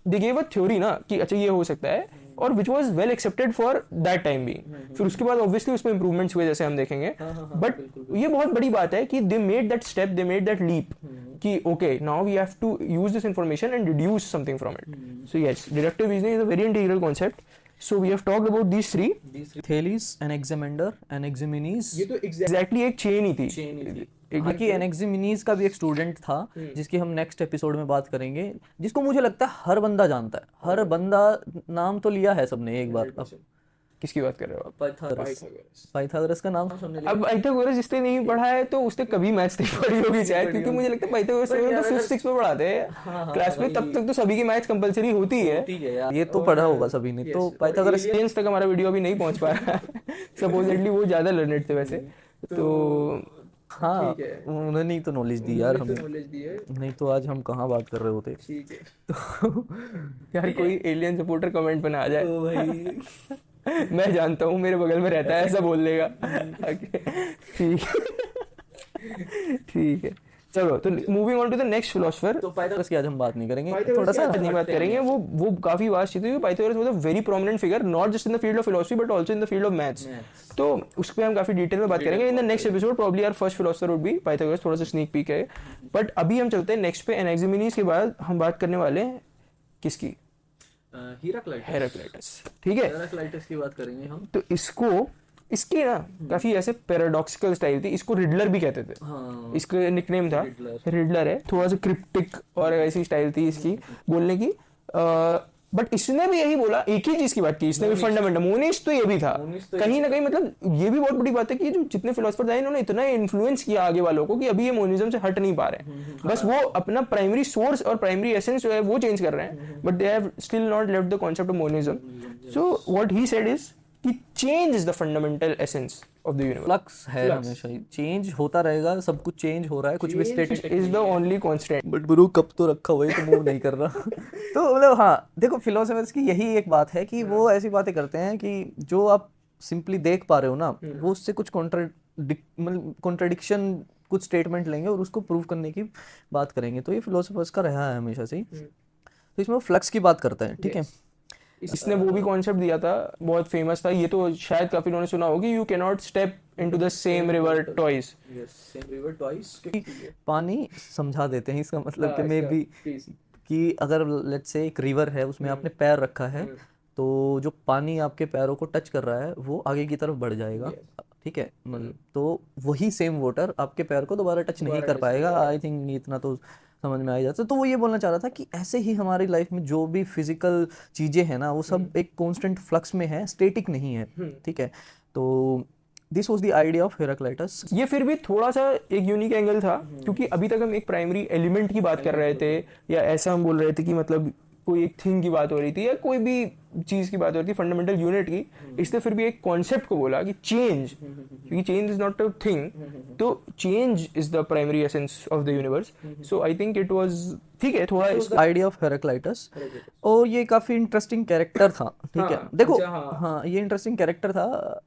दे गेव अ थ्योरी ना कि अच्छा ये हो सकता है, और which was well accepted for that time being. फिर उसके बाद ऑब्वियसली उसमें इंप्रूवमेंट्स हुए, जैसे हम देखेंगे, बट ये बहुत बड़ी बात है कि they made that step, they made that leap कि okay now we have to use this information and deduce something from it. So yes, deductive reasoning is a very integral concept. So we have talked about these three. Thales, Anaximander, Anaximenes. ये तो exactly एक chain ही थी। बाकी एनेक्सिमीनीज का भी एक student था, जिसकी हम नेक्स्ट एपिसोड में बात करेंगे, जिसको मुझे लगता है हर बंदा जानता है, हर बंदा नाम तो लिया है सबने एक बार। किसकी बात कर रहे हो आप? पाइथागोरस का नाम सुनने अब पाइथागोरस जिसने नहीं पढ़ा है तो उसने कभी मैथ्स नहीं पढ़ी होगी शायद, क्योंकि मुझे लगता है पाइथागोरस तो फिफ्थ सिक्स में पढ़ाते हैं क्लास में, तब तक तो सभी की मैथ्स कंपलसरी होती है। ये तो पढ़ा होगा सभी ने। तो पाइथागोरस तक हमारा वीडियो अभी नहीं पहुंच पा रहा है सपोजिटली वो ज्यादा लर्नेड थे वैसे तो हाँ, उन्होंने ही तो नॉलेज दी यार हमें, नहीं तो आज हम कहाँ बात कर रहे होते। ठीक है तो यार कोई एलियन सपोर्टर कमेंट बना आ जाए तो भाई मैं जानता हूँ मेरे बगल में रहता है ऐसा बोल देगा। ठीक है ठीक है चलो, तो moving on to the next philosopher. तो पाइथागोरस की आज हम बात नहीं करेंगे, थोड़ा सा नहीं बात करेंगे, वो काफी वास्ट चीज है। Pythagoras was a very prominent figure not just in the field of philosophy but also in the field of maths. तो उस पे हम काफी डिटेल में बात करेंगे in the next episode. Probably our first philosopher would be Pythagoras, थोड़ा सा स्नीक पीक है। बट अभी हम चलते हैं नेक्स्ट पे, एनाक्सिमेनीज के बाद हम बात करने वाले हैं किसकी? हेराक्लाइटस। ठीक है, हेराक्लाइटस की बात करेंगे हम। तो इसकी ना काफी ऐसे पैराडॉक्सिकल स्टाइल थी, इसको रिडलर भी कहते थे। हाँ, इसका निकनेम था रिडलर है, थोड़ा सा क्रिप्टिक और ऐसी स्टाइल थी इसकी बोलने की। बट इसने भी यही बोला, एक ही चीज की बात की इसने भी, फंडामेंटल मोनिस्ट तो ये भी था कहीं ना कहीं। मतलब ये भी बहुत बड़ी बात है कि जो जितने फिलोसफर आए इन्होंने इतना इन्फ्लुएंस किया आगे वालों को कि अभी ये मोनिज्म से हट नहीं पा रहे हैं। बस वो अपना प्राइमरी सोर्स और प्राइमरी एसेंस जो है वो चेंज कर रहे हैं, but they have still not left the concept of monism. So what he said is कि change is the fundamental essence of the universe. Flux है, हमेशा ही चेंज होता रहेगा, सब कुछ चेंज हो रहा है, कुछ भी static is the only constant. But गुरु कब तो रखा हुआ है तो मूव नहीं कर रहा। तो मतलब हाँ, देखो फिलोसोफर्स की यही एक बात है कि वो ऐसी बातें करते हैं कि जो आप सिंपली देख पा रहे हो ना, वो उससे कुछ कॉन्ट्रडिक्शन कुछ स्टेटमेंट लेंगे और उसको प्रूव करने की बात करेंगे। तो ये फिलोसोफर्स का रहा है हमेशा से ही। तो इसमें वो फ्लक्स की बात करता है। ठीक है, इसने वो भी कॉन्सेप्ट दिया था, बहुत फेमस था ये, तो शायद काफी लोगों ने सुना होगा, you can not step into the same river twice. पानी समझा देते हैं, इसका मतलब कि मे बी कि अगर लेट्स से एक रिवर है, उसमें आपने पैर रखा है, तो जो पानी आपके पैरों को टच कर रहा है वो आगे की तरफ बढ़ जाएगा। ठीक है, मतलब तो वही सेम वाटर आपके पैर को दोबारा टच नहीं कर पाएगा। आई थिंक इतना तो समझ में आ जाता है। तो वो ये बोलना चाह रहा था कि ऐसे ही हमारी लाइफ में जो भी फिजिकल चीजें हैं ना, वो सब एक कांस्टेंट फ्लक्स में है, स्टैटिक नहीं है। ठीक है, तो this was the idea of Heraclitus. ये फिर भी थोड़ा सा एक यूनिक एंगल था, क्योंकि अभी तक हम एक प्राइमरी एलिमेंट की बात कर रहे थे, या ऐसा हम बोल रहे थे कि मतलब कोई एक थिंग की बात हो रही थी या कोई भी चीज की बात हो रही थी, फंडामेंटल यूनिट की। इसने फिर भी एक कॉन्सेप्ट को बोला कि चेंज, क्योंकि change is not a thing, तो change is the primary essence of the universe. So I think it was, ठीक है, थोड़ा आइडिया ऑफ हेराक्लाइटस। और ये काफी इंटरेस्टिंग कैरेक्टर था। ठीक है, देखो हाँ, ये इंटरेस्टिंग कैरेक्टर था।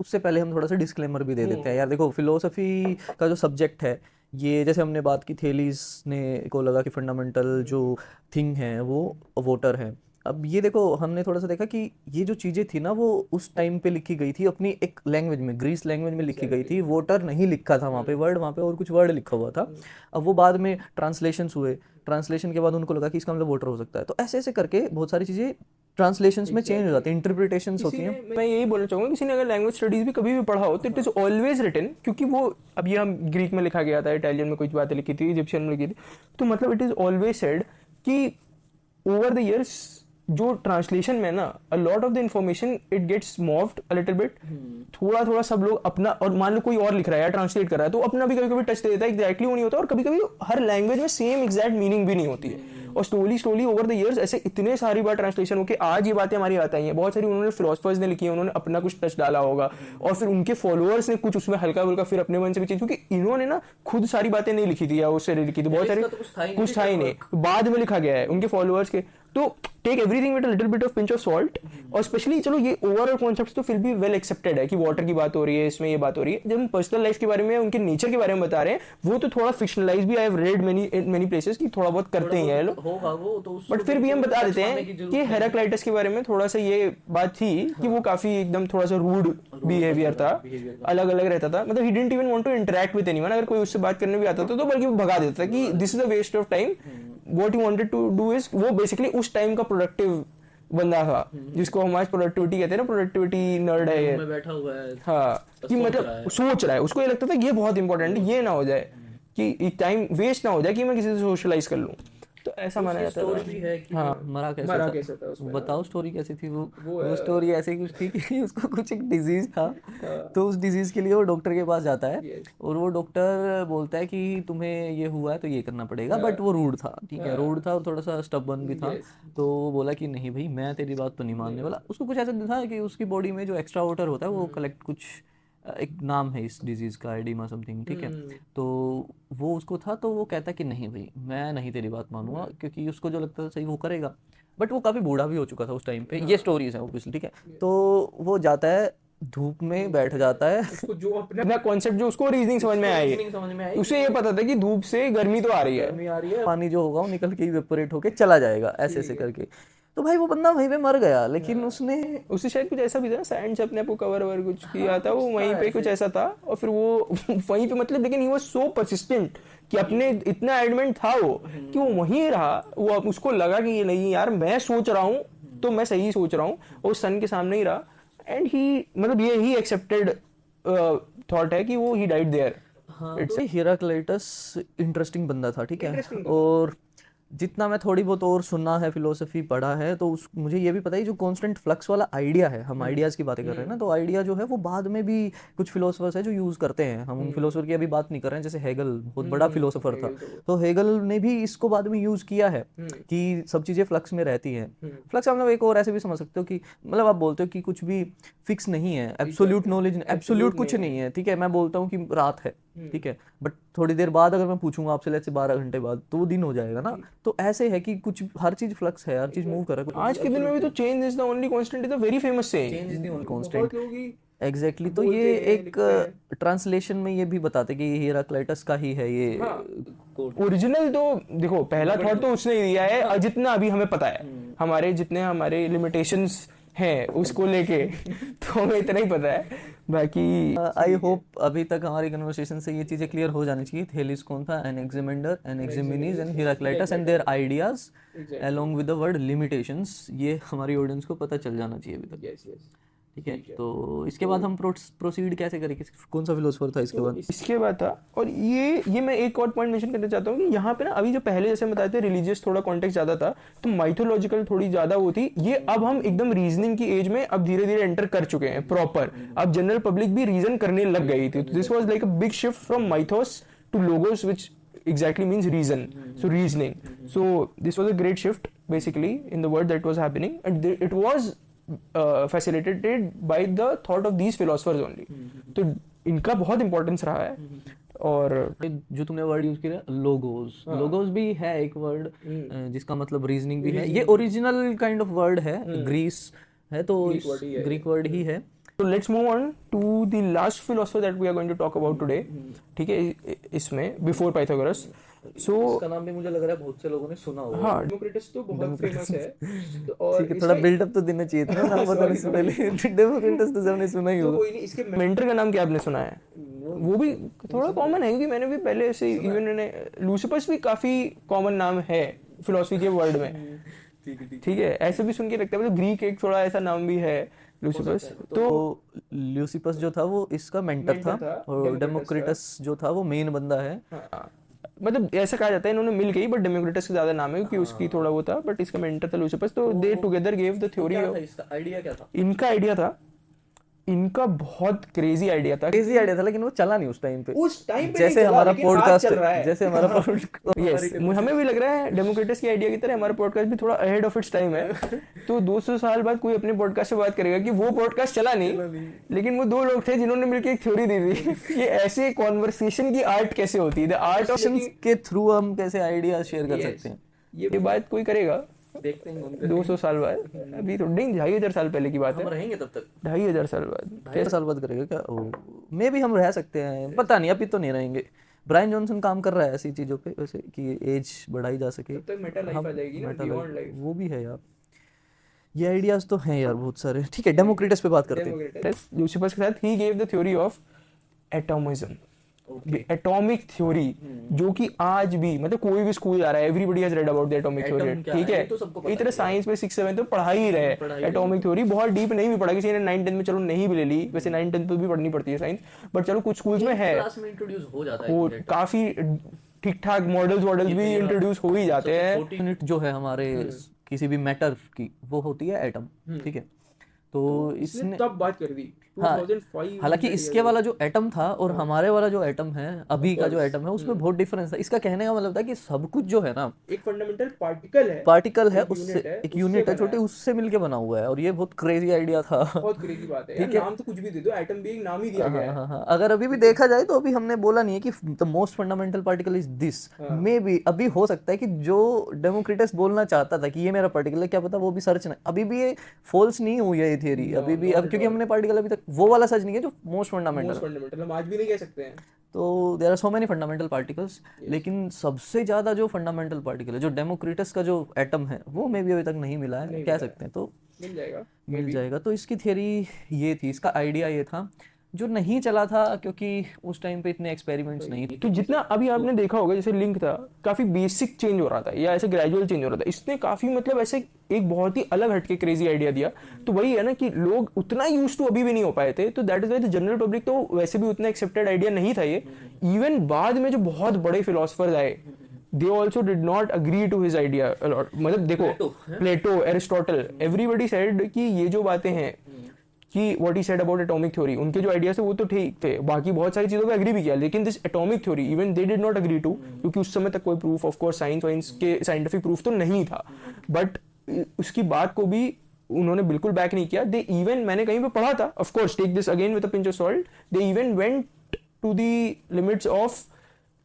उससे पहले हम थोड़ा सा डिस्क्लेमर भी दे देते हैं यार। देखो फिलोसफी का जो सब्जेक्ट है, ये जैसे हमने बात की, थेलीस ने को लगा कि फंडामेंटल जो थिंग है वो वाटर है। अब ये देखो, हमने थोड़ा सा देखा कि ये जो चीज़ें थी ना, वो उस टाइम पे लिखी गई थी अपनी एक लैंग्वेज में, ग्रीस लैंग्वेज में लिखी गई थी। वाटर नहीं लिखा था वहाँ पे, वर्ड वहाँ पे और कुछ वर्ड लिखा हुआ था। अब वो बाद में ट्रांसलेशंस हुए, ट्रांसलेशन के बाद उनको लगा कि इसका मतलब वाटर हो सकता है। तो ऐसे ऐसे करके बहुत सारी चीज़ें ट्रांसलेशंस में चेंज हो जाती है, इंटरप्रिटेशंस होती हैं। मैं यही बोलना चाहूंगा, किसी ने अगर लैंग्वेज स्टडीज भी कभी भी पढ़ा हो तो इट इज ऑलवेज रिटन, क्योंकि वो अब ये हम ग्रीक में लिखा गया था, इटालियन में कुछ बातें लिखी थी, इजिप्शियन में लिखी थी, तो मतलब इट इज ऑलवेज सेड कि ओवर द इयर्स जो ट्रांसलेशन में ना, a lot of the information it gets morphed a little bit, थोड़ा थोड़ा सब लोग अपना, और मान लो कोई और लिख रहा है या ट्रांसलेट कर रहा है तो अपना भी कभी कभी टच दे देता है, एग्जैक्टली वो नहीं होता, और कभी कभी हर लैंग्वेज में सेम एग्जैक्ट मीनिंग भी नहीं होती है। और स्लोली ओवर द इयर्स ऐसे इतने सारी बार ट्रांसलेशन होके आज ये बातें हमारी आती हैं। बहुत सारी उन्होंने फिलोसफर्स ने लिखी है, उन्होंने अपना कुछ टच डाला होगा, और फिर उनके फॉलोअर्स ने कुछ उसमें हल्का फुल्का फिर अपने मन से भी चीज, क्योंकि इन्होंने ना खुद सारी बातें नहीं लिखी थी या उससे लिखी थी, बहुत सारी कुछ था ही नहीं, बाद में लिखा गया है उनके फॉलोअर्स के। तो take everything with a little bit of pinch of salt. और स्पेशली चलो ये ओवरऑल कॉन्सेप्ट्स तो फिर भी वेल एक्सेप्टेड है कि वाटर की बात हो रही है, इसमें ये बात हो रही है। जब हम पर्सनल लाइफ के बारे में, उनके नेचर के बारे में बता रहे हैं, वो तो थोड़ा फिक्शनलाइज भी, I have read many places कि थोड़ा बहुत करते ही हैं लोग, बट फिर भी हम बता देते हैं कि हेराक्लाइटस के बारे में थोड़ा सा ये बात थी कि वो काफी एकदम थोड़ा सा रूड बिहेवियर था, अलग अलग रहता था। मतलब he didn't even want to interact with anyone, अगर कोई उससे बात करने भी आता था तो बल्कि वो भगा देता था कि this is a waste of time. What he wanted to do is, वो बेसिकली उस टाइम का प्रोडक्टिव बंदा था, जिसको हम आज प्रोडक्टिविटी कहते हैं ना, प्रोडक्टिविटी नर्ड है ये, बैठा हुआ है, हाँ, कि मतलब सोच रहा है, उसको ये लगता था कि ये बहुत इंपॉर्टेंट है, ये ना हो जाए कि टाइम वेस्ट ना हो जाए कि मैं किसी से सोशलाइज कर लूं। तो ऐसा माना जाता स्टोरी था। है कि हाँ, मरा कैसे मरा था? कैसे था उसमें। बताओ स्टोरी कैसी थी वो स्टोरी ऐसे कुछ थी कि उसको कुछ एक डिजीज था, तो उस डिजीज के लिए वो डॉक्टर के पास जाता है और वो डॉक्टर बोलता है कि तुम्हें ये हुआ है तो ये करना पड़ेगा, बट वो रूड था, ठीक है, रूड था और थोड़ा सा स्टबर्न भी था। तो वो बोला कि नहीं भाई मैं तेरी बात तो नहीं मानने वाला। उसको कुछ ऐसा था कि उसकी बॉडी में जो एक्स्ट्रा वाटर होता है वो कलेक्ट कुछ एक नाम है इस डिजीज़ का, एडिमा समथिंग, ठीक है। तो वो उसको था, तो वो कहता कि नहीं भाई मैं नहीं तेरी बात मानूंगा, क्योंकि उसको जो लगता था सही वो करेगा। बट वो काफ़ी बूढ़ा भी हो चुका था उस टाइम पे, ये स्टोरीज है ऑब्वियसली, ठीक है। तो वो जाता है धूप में बैठ जाता है, उसको जो अपना कॉन्सेप्ट जो उसको रीजनिंग समझ में आई, उसे ये पता था कि धूप से गर्मी तो आ रही है, पानी जो होगा वो निकल के इवेपोरेट होके चला जाएगा ऐसे ऐसे करके। तो भाई वो बंदा वहीं पे मर गया, लेकिन उसने उससे शायद कुछ ऐसा भी था, साइंस अपने आप को कवर वर कुछ किया था, वो वहीं पे कुछ ऐसा था और फिर वो वहीं पे मतलब, लेकिन ही वाज सो परसिस्टेंट कि अपने इतना एडमेंट था वो कि वो वहीं रहा। वो उसको लगा कि ये नहीं यार मैं सोच रहा हूँ तो मैं सही सोच रहा हूँ, और सन के सामने ही रहा। एंड ही मतलब ये ही एक्सेप्टेड थॉट है कि वो ही डाइड देयर। हाँ, तो हिराक्लिटस इंटरेस्टिंग बंदा था, ठीक है। और जितना मैं थोड़ी बहुत और सुना है, फिलोसफी पढ़ा है, तो उस मुझे ये भी पता है जो कांस्टेंट फ्लक्स वाला आइडिया है, हम आइडियाज़ की बातें कर रहे हैं ना, तो आइडिया जो है वो बाद में भी कुछ फिलोसफर्स है जो यूज़ करते हैं। हम उन फिलोसफर की अभी बात नहीं कर रहे हैं, जैसे हेगल बहुत बड़ा फिलोसफर था, तो हेगल ने भी इसको बाद में यूज़ किया है कि सब चीज़ें फ्लक्स में रहती हैं। फ्लक्स मतलब एक और ऐसे भी समझ सकते हो कि मतलब आप बोलते हो कि कुछ भी फिक्स नहीं है, एब्सोल्यूट नॉलेज, एब्सोल्यूट कुछ नहीं है, ठीक है। मैं बोलता हूँ कि रात है, ठीक है, बट थोड़ी देर बाद अगर मैं पूछूंगा आपसे, लेट्स से 12 घंटे बाद, तो वो दिन हो जाएगा ना। तो ऐसे है कि कुछ हर चीज फ्लक्स है, हर चीज मूव कर रहा है। आज के दिन में भी तो change is the only constant is a very famous saying. Constant exactly. तो ये एक ट्रांसलेशन में ये भी बताते कि हिराक्लिटस का ही है ये ओरिजिनल। तो देखो पहला थॉट तो उसने ही दिया है, जितना अभी हमें पता है, हमारे जितने हमारे लिमिटेशंस हैं उसको लेके तो हमें इतना ही पता है। बाकी आई होप अभी तक हमारी कन्वर्सेशन से ये चीज़ें क्लियर हो जानी चाहिए। थेलिस कौन था, Anaximander, Anaximenes and Heraclitus and their ideas along with the word limitations, ये हमारी ऑडियंस को पता चल जाना चाहिए अभी तक, ठीक है। तो इसके बाद हम प्रोसीड कैसे करें, कौन सा फिलोसफर था इसके बाद? इसके बाद था, और ये मैं एक और पॉइंट मेंशन करना चाहता हूँ कि यहाँ पे ना अभी जो पहले जैसे बताए थे रिलीजियस थोड़ा कॉन्टेक्स्ट ज्यादा था, तो माइथोलॉजिकल थोड़ी ज्यादा वो थी। ये अब हम एकदम रीजनिंग की एज में अब धीरे धीरे एंटर कर चुके हैं प्रॉपर। अब जनरल पब्लिक भी रीजन करने लग गई थी। This was like a big shift from mythos to logos, which exactly means reason, so reasoning. So this was a great shift basically in the world that was happening, and it was facilitated by the thought of these philosophers only. तो इनका बहुत importance रहा है। और जो तुमने word use किया logos, logos भी है एक वर्ड जिसका मतलब रीजनिंग भी है। ये ओरिजिनल काइंड ऑफ वर्ड है, ग्रीस है, तो ग्रीक वर्ड ही है। So let's move on to the last philosopher that we are going to talk about today. ठीक है, इसमें before Pythagoras. So इसका नाम भी मुझे लग रहा है बहुत से लोगों ने सुना होगा। हाँ, डेमोक्रिटस तो बहुत फेमस है। और ठीक है, थोड़ा बिल्डअप तो देना चाहिए था ना, बताने से पहले। डेमोक्रिटस तो सबने सुना ही होगा। कोई नहीं, इसके मेंटर का नाम क्या आपने सुना है? वो भी थोड़ा कॉमन है, क्योंकि मैंने भी पहले ऐसे इवन लूसिफस भी काफी कॉमन नाम है फिलोसफी के वर्ल्ड में, ठीक है। ऐसे भी सुन के लगता है, मतलब ग्रीक एक थोड़ा ऐसा नाम भी है लूसिफस। तो ल्यूसिपस जो था वो इसका मेंटर था, और डेमोक्रिटस जो था वो मेन बंदा है। मतलब ऐसा कहा जाता है इन्होंने मिल गई, बट डेमोक्रिटस का ज्यादा नाम है क्योंकि उसकी थोड़ा वो था, बट इसका मेंटर था लूसिपस। तो दे together gave the theory of. इसका आइडिया क्या था? इनका आइडिया था, इनका बहुत क्रेजी आइडिया था, लेकिन वो चला नहीं उस टाइम पे जैसे हमारा पॉडकास्ट चल रहा है, जैसे हमारा यस हमें भी लग रहा है डेमोक्रिटस की आइडिया की तरह हमारा पॉडकास्ट भी थोड़ा अहेड ऑफ इट्स टाइम है। तो 200 साल बाद कोई अपने पॉडकास्ट से बात करेगा कि वो पॉडकास्ट चला नहीं, लेकिन वो दो लोग थे जिन्होंने मिलकर एक थ्योरी दी थी कि ऐसे कॉन्वर्सेशन की आर्ट कैसे होती है, द आर्ट ऑफ के थ्रू हम कैसे आइडिया शेयर कर सकते हैं। ये बात कोई करेगा, देखते हैं 200 साल बाद। अभी तो नहीं, 2500 साल पहले की बात है। हम रहेंगे तब तक 2500 साल बाद, 2500 साल बाद करेगा क्या? मे भी हम रह सकते हैं, पता नहीं, अभी तो नहीं रहेंगे। ब्रायन जॉनसन काम कर रहा है ऐसी चीजों पे वैसे कि एज बढ़ाई जा सके, तब तक मेटा लाइफ आ जाएगी ना, बियॉन्ड लाइफ। वो भी है यार, ये आइडियाज तो हैं यार बहुत सारे। ठीक है, डेमोक्रिटस पे बात करते हैं। लूसिफस के साथ he gave the theory of atomism, atomic theory, जो कि आज भी मतलब कोई भी स्कूल जा रहा है, everybody has read about the atomic theory, ठीक है। इस तरह साइंस में 6-7 तो पढ़ा ही रहे एटॉमिक थ्योरी, बहुत डीप नहीं भी पढ़ा, किसी ने 9-10 में चलो नहीं भी ले ली, वैसे 9-10 तो भी पढ़नी पड़ती है साइंस, बट चलो कुछ स्कूल्स में है, क्लास में इंट्रोड्यूस हो जाता है, काफी ठीक ठाक मॉडल्स भी इंट्रोड्यूस हो ही जाते हैं। यूनिट जो है हमारे किसी भी मैटर की वो होती है एटम, ठीक है। तो इसने तब बात कर दी हाँ, 2005 हालांकि इसके वाला जो एटम था और हमारे वाला जो एटम है अभी का जो एटम है उसमें बहुत डिफरेंस था। इसका कहने का मतलब था कि सब कुछ जो है ना एक फंडामेंटल पार्टिकल है, उससे एक यूनिट है छोटे, उससे मिलके बना हुआ है। और ये बहुत क्रेजी आइडिया था। बहुत क्रेजी बात है ठीक यार, है। नाम तो कुछ भी दे दो, एटम भी एक नाम ही दिया गया है। हाँ, अगर अभी भी देखा जाए तो अभी हमने बोला नहीं है कि the most fundamental particle is this. May be अभी हो सकता है कि जो डेमोक्रिटस बोलना चाहता था कि ये मेरा पार्टिकल है, क्या पता वो भी सर्च नहीं, अभी भी ये फॉल्स नहीं हुई है ये थियरी अभी भी। अब क्योंकि हमने पार्टिकल अभी तक वो वाला सर्च नहीं किया जो मोस्ट फंडामेंटल, हम आज भी नहीं कह सकते हैं। तो there are so many fundamental particles, लेकिन सबसे ज्यादा जो फंडामेंटल पार्टिकल है जो डेमोक्रिटस का जो एटम है वो मे भी अभी तक नहीं मिला है, कह सकते हैं। तो मिल जाएगा। तो इसकी थियरी ये थी, इसका आइडिया ये था जो नहीं चला था क्योंकि उस टाइम पे इतने एक्सपेरिमेंट्स नहीं थे। तो जितना अभी आपने देखा होगा जैसे लिंक था काफी बेसिक चेंज हो रहा था या ऐसे ग्रेजुअल चेंज हो रहा था, इसने काफी मतलब ऐसे एक बहुत ही अलग हटके क्रेजी आइडिया दिया। तो वही है ना कि लोग उतना यूज टू अभी भी नहीं हो पाए थे, तो that is why the general public तो वैसे भी उतना एक्सेप्टेड आइडिया नहीं था ये। इवन बाद में जो बहुत बड़े फिलोसफर्स आए they also did not agree to his idea a lot। मतलब देखो प्लेटो, एरिस्टोटल, एवरीबडी सेड कि ये जो बातें हैं कि what he said about atomic theory, उनके जो आइडियाज थे वो तो ठीक थे, बाकी बहुत सारी चीजों पे एग्री भी किया, लेकिन this atomic theory even they did not agree to, क्योंकि उस समय तक कोई प्रूफ, ऑफ कोर्स साइंस के साइंटिफिक प्रूफ तो नहीं था, बट उसकी बात को भी उन्होंने बिल्कुल बैक नहीं किया। दे इवन, मैंने कहीं पे पढ़ा था, of course take this again with a pinch of salt, they even went to the limits of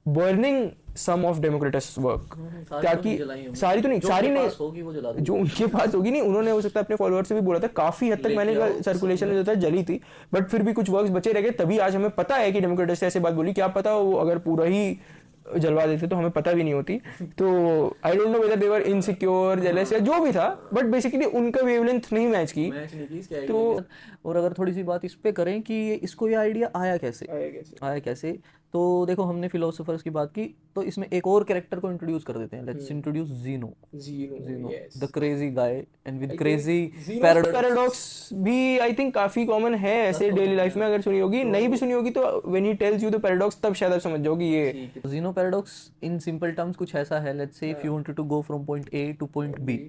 burning some of Democritus work, ताकि सारी तो नहीं, सारी नहीं, जो उनके पास होगी नहीं, उन्होंने हो सकता है अपने फॉलोअर्स से भी बोला था, काफी हद तक मैंने सर्कुलेशन में जो था जली थी, बट फिर भी कुछ वर्क्स बचे रह गए, तभी आज हमें पता है कि डेमोक्रेटस ऐसे बात बोली, क्या पता वो अगर पूरा ही जलवा देते तो हमें पता भी नहीं होती। तो I don't know whether they were insecure, jealous या जो भी था, बट बेसिकली उनका वेवलेंथ नहीं मैच की। तो और अगर थोड़ी सी बात इस पे करें कि इसको ये आइडिया आया कैसे, तो देखो हमने फिलोसोफर्स की बात की, तो इसमें एक और कैरेक्टर को इंट्रोड्यूस कर देते हैं। Let's introduce Zeno, the crazy guy and with crazy paradox भी आई थिंक काफी कॉमन है ऐसे डेली लाइफ में, अगर सुनी होगी, नहीं भी सुनी होगी तो when he tells you the paradox तब शायद आप समझ जाओगे ये Zeno paradox. In simple terms कुछ ऐसा है, let's say if you wanted to go from point A to point B,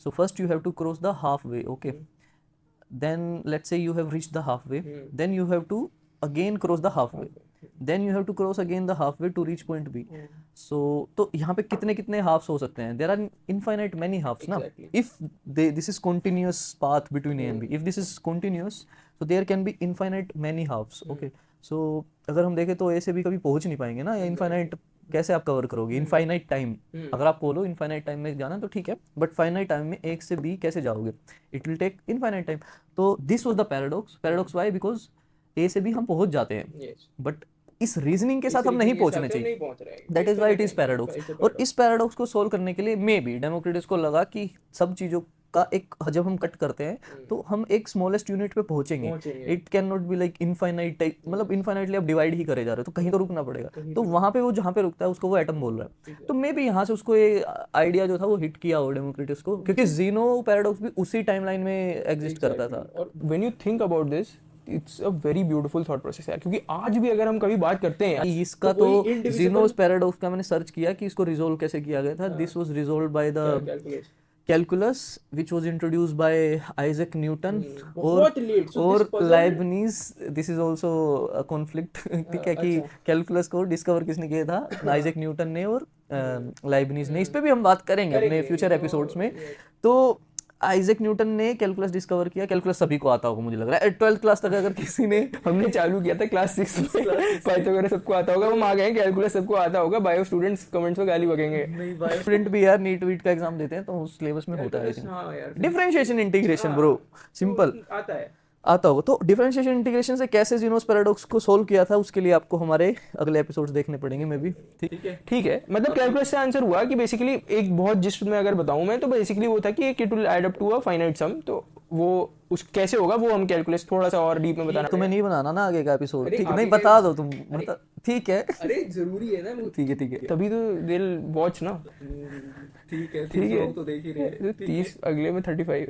so first you have to cross the half way, okay, then let's say you have reached the halfway, then you have to again cross the halfway, then you have to cross again the halfway to reach point B. So तो यहाँ पे कितने कितने halves हो सकते हैं? There are infinite many halves ना. If this is continuous path between A and B, if this is continuous, so there can be infinite many halves. Okay. So अगर हम देखें तो A से B कभी पहुँच नहीं पाएंगे ना, या infinite कैसे आप कवर करोगे? इनफाइनाइट टाइम, अगर आप बोलो इनफाइनाइट टाइम में जाना तो ठीक है, बट फाइनाइट टाइम में एक से बी कैसे जाओगे? It will take infinite time. तो this was the paradox why? Because A से बी हम पहुंच जाते हैं, बट इस रीजनिंग के साथ हम नहीं पहुंचने चाहिए, that is why it is paradox. और इस पैराडॉक्स को सोल्व करने के लिए मे बी डेमोक्रिटस को लगा कि सब चीजों का एक, जब हम कट करते हैं तो हम एक स्मॉलेस्ट यूनिट पे पहुंचेंगे। It can not be like infinite, मतलब इनफाइनाइटली आप डिवाइड ही करे जा रहे हो तो कहीं तो रुकना पड़ेगा, तो वहां पे वो जहां पे रुकता है उसको वो एटम बोल रहा है। तो मे बी यहाँ से उसको ये आइडिया जो था वो हिट किया हो डेमोक्रिटस को, क्योंकि ज़ीनो पैराडॉक्स भी उसी टाइमलाइन में एग्जिस्ट करता था। और when you think about this, it's a very beautiful thought process यार, क्योंकि आज भी अगर हम कभी बात करते हैं इसका, तो ज़ीनोस पैराडॉक्स का मैंने सर्च किया कि इसको रिजोल्व कैसे किया गया था। This was resolved by the calculus which was introduced by Isaac Newton और Leibniz। this is also a conflict ठीक है कि कैलकुलस को डिस्कवर किसने किया था, आइजैक न्यूटन ने और लाइबनीज ने। इस पे भी हम बात करेंगे अपने फ्यूचर एपिसोड्स में। तो आइजैक न्यूटन ने कैलकुलस डिस्कवर किया। कैलकुलस सभी को आता होगा मुझे लग रहा है, 12th क्लास तक अगर किसी ने, हमने चालू किया था क्लास 6 में, पाइथागोरस सबको आता होगा, हम आ गए, कैलकुलस सबको आता होगा, बायो स्टूडेंट्स कमेंट्स में गाली बकेंगे। नहीं, बायो स्टूडेंट भी यार नीट वीट का एग्जाम देते हैं तो उस सिलेबस में होता है। डिफरेंशिएशन इंटीग्रेशन ब्रो, सिंपल आता होगा। तो डिफरेंशिएशन इंटीग्रेशन से कैसे ज़ीनोस पैराडॉक्स को सोल्व किया था, उसके लिए आपको हमारे अगले एपिसोड्स देखने पड़ेंगे मे बी। ठीक है, मतलब कैलकुलस से आंसर हुआ कि बेसिकली एक बहुत जिस्ट में अगर बताऊं मैं, तो बेसिकली वो था कि it will add up to a finite sum. तो वो उस कैसे होगा वो हम कैलकुलस थोड़ा सा और डीप में बताना। तुम्हें नहीं बनाना ना आगे का एपिसोड, ठीक है? नहीं बता दो तुम, मतलब ठीक है, अरे जरूरी है ना, ठीक है, तभी तो दे विल वॉच ना। ठीक है, तो देख ही रहे हैं। 30 अगले में 35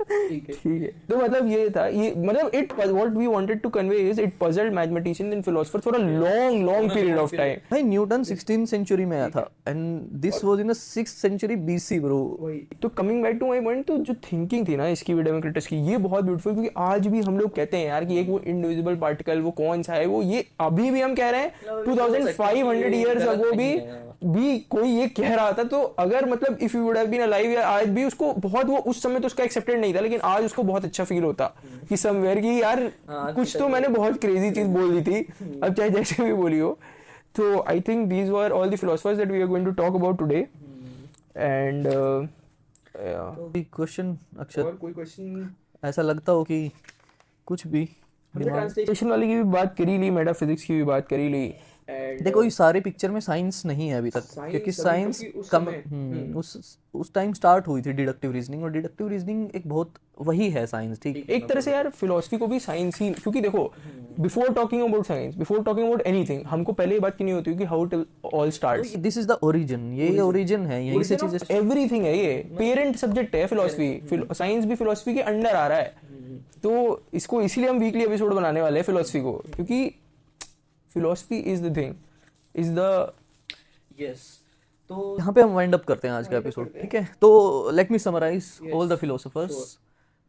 ठीक है। ठीक है, तो मतलब ये था, ये मतलब it what we wanted to convey is it puzzled mathematicians and philosophers for a long long period of time. भाई न्यूटन 16th सेंचुरी में आया था and this was in the 6th century BC bro. तो coming back to my point, तो जो thinking थी ना इसकी भी डेमोक्रिटस की, ये बहुत ब्यूटीफुल, क्योंकि आज भी हम लोग कहते हैं यार कि एक वो इंडिविजुअल पार्टिकल वो कौन सा है वो, ये अभी भी हम कह रहे हैं 2500 इयर्स अगो भी कोई ये कह रहा था, तो अगर मतलब if you would have been alive या आज भी उसको बहुत, वो उस समय तो उसका एक्सेप्टेड नहीं था, लेकिन आज उसको बहुत अच्छा फील होता कि समवेयर की यार कुछ तो मैंने बहुत क्रेजी चीज बोल दी थी, अब चाहे जैसे भी बोली हो। तो I think these were all the philosophers that we are going to talk about today and question अक्षर, और कोई क्वेश्चन ऐसा लगता हो कि कुछ भी हमने ट्रांसलेशन वाली की भी बात करी ली, मेटाफिजिक्स की भी बात करी ली। देखो इस सारे पिक्चर में साइंस नहीं है अभी तक, क्योंकि साइंस कम उस टाइम स्टार्ट हुई थी डिडक्टिव रीजनिंग, और डिडक्टिव रीजनिंग एक बहुत वही है साइंस, ठीक। एक तरह से यार फिलोसफी को भी साइंस ही, क्योंकि देखो before talking about science, before talking about anything, हमको पहले ये बात की नहीं होती कि how it all starts. This is the origin, ये ओरिजिन है, यहीं से चीजें एवरीथिंग है, ये पेरेंट सब्जेक्ट है फिलोसफी, साइंस भी फिलोसफी के अंडर आ रहा है। तो इसको इसीलिए हम वीकली एपिसोड बनाने वाले हैं फिलोसफी को, क्योंकि philosophy is the thing, is the yes. तो यहाँ पे हम वाइंड अप करते हैं आज का एपिसोड, ठीक है। तो let me summarize all the philosophers.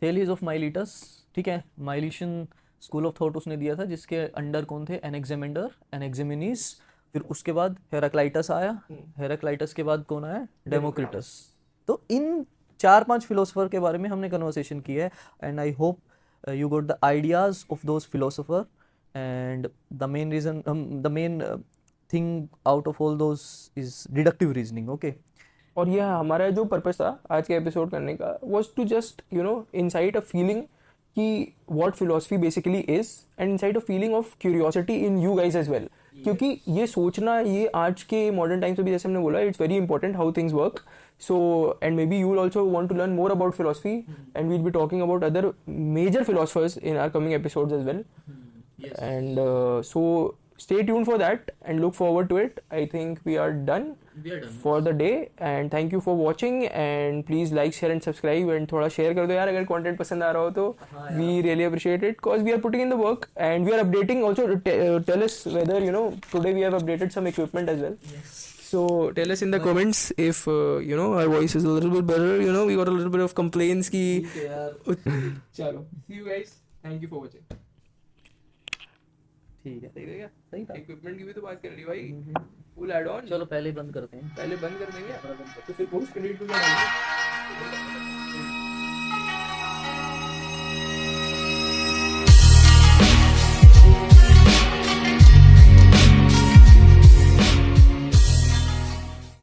Thales of Miletus, ठीक है, माइलिशियन स्कूल ऑफ थॉट उसने दिया था, जिसके अंडर कौन थे, एनेक्जेमेंडर, एनेक्जिमेनीस, फिर उसके बाद हेराक्लाइटस आया, हेराक्लाइटस के बाद कौन आया, डेमोक्रिटस। तो इन 4-5 फिलोसोफर के बारे में हमने कन्वर्सेशन की है, and I hope you got the ideas of those philosopher, and the main reason the main thing out of all those is deductive reasoning, okay। और यह हमारा जो पर्पस था आज के एपिसोड करने का was to just incite a feeling कि what philosophy basically is, and incite a feeling of curiosity in you guys as well, क्योंकि ये सोचना, ये आज के मॉडर्न टाइम्स में भी जैसे हमने बोला, it's very important how things work. So, and maybe you will also want to learn more about philosophy, and we'll be talking about other major philosophers in our coming episodes as well. Yes. And so stay tuned for that and look forward to it. I think we are done for the day, and thank you for watching, and please like, share and subscribe, and थोड़ा share कर दो यार अगर content पसंद आ रहा हो तो। We really appreciate it because we are putting in the work, and we are updating also. Tell us whether today we have updated some equipment as well. Yes. So tell us in the comments if our voice is a little bit better. We got a little bit of complaints ki chalo, see you guys, thank you for watching। ठीक है, सही था। Equipment की भी तो बात कर ली भाई, फुल ऐड ऑन। चलो पहले बंद करते हैं, पहले बंद कर देंगे तो फिर पोस्ट क्रेडिट में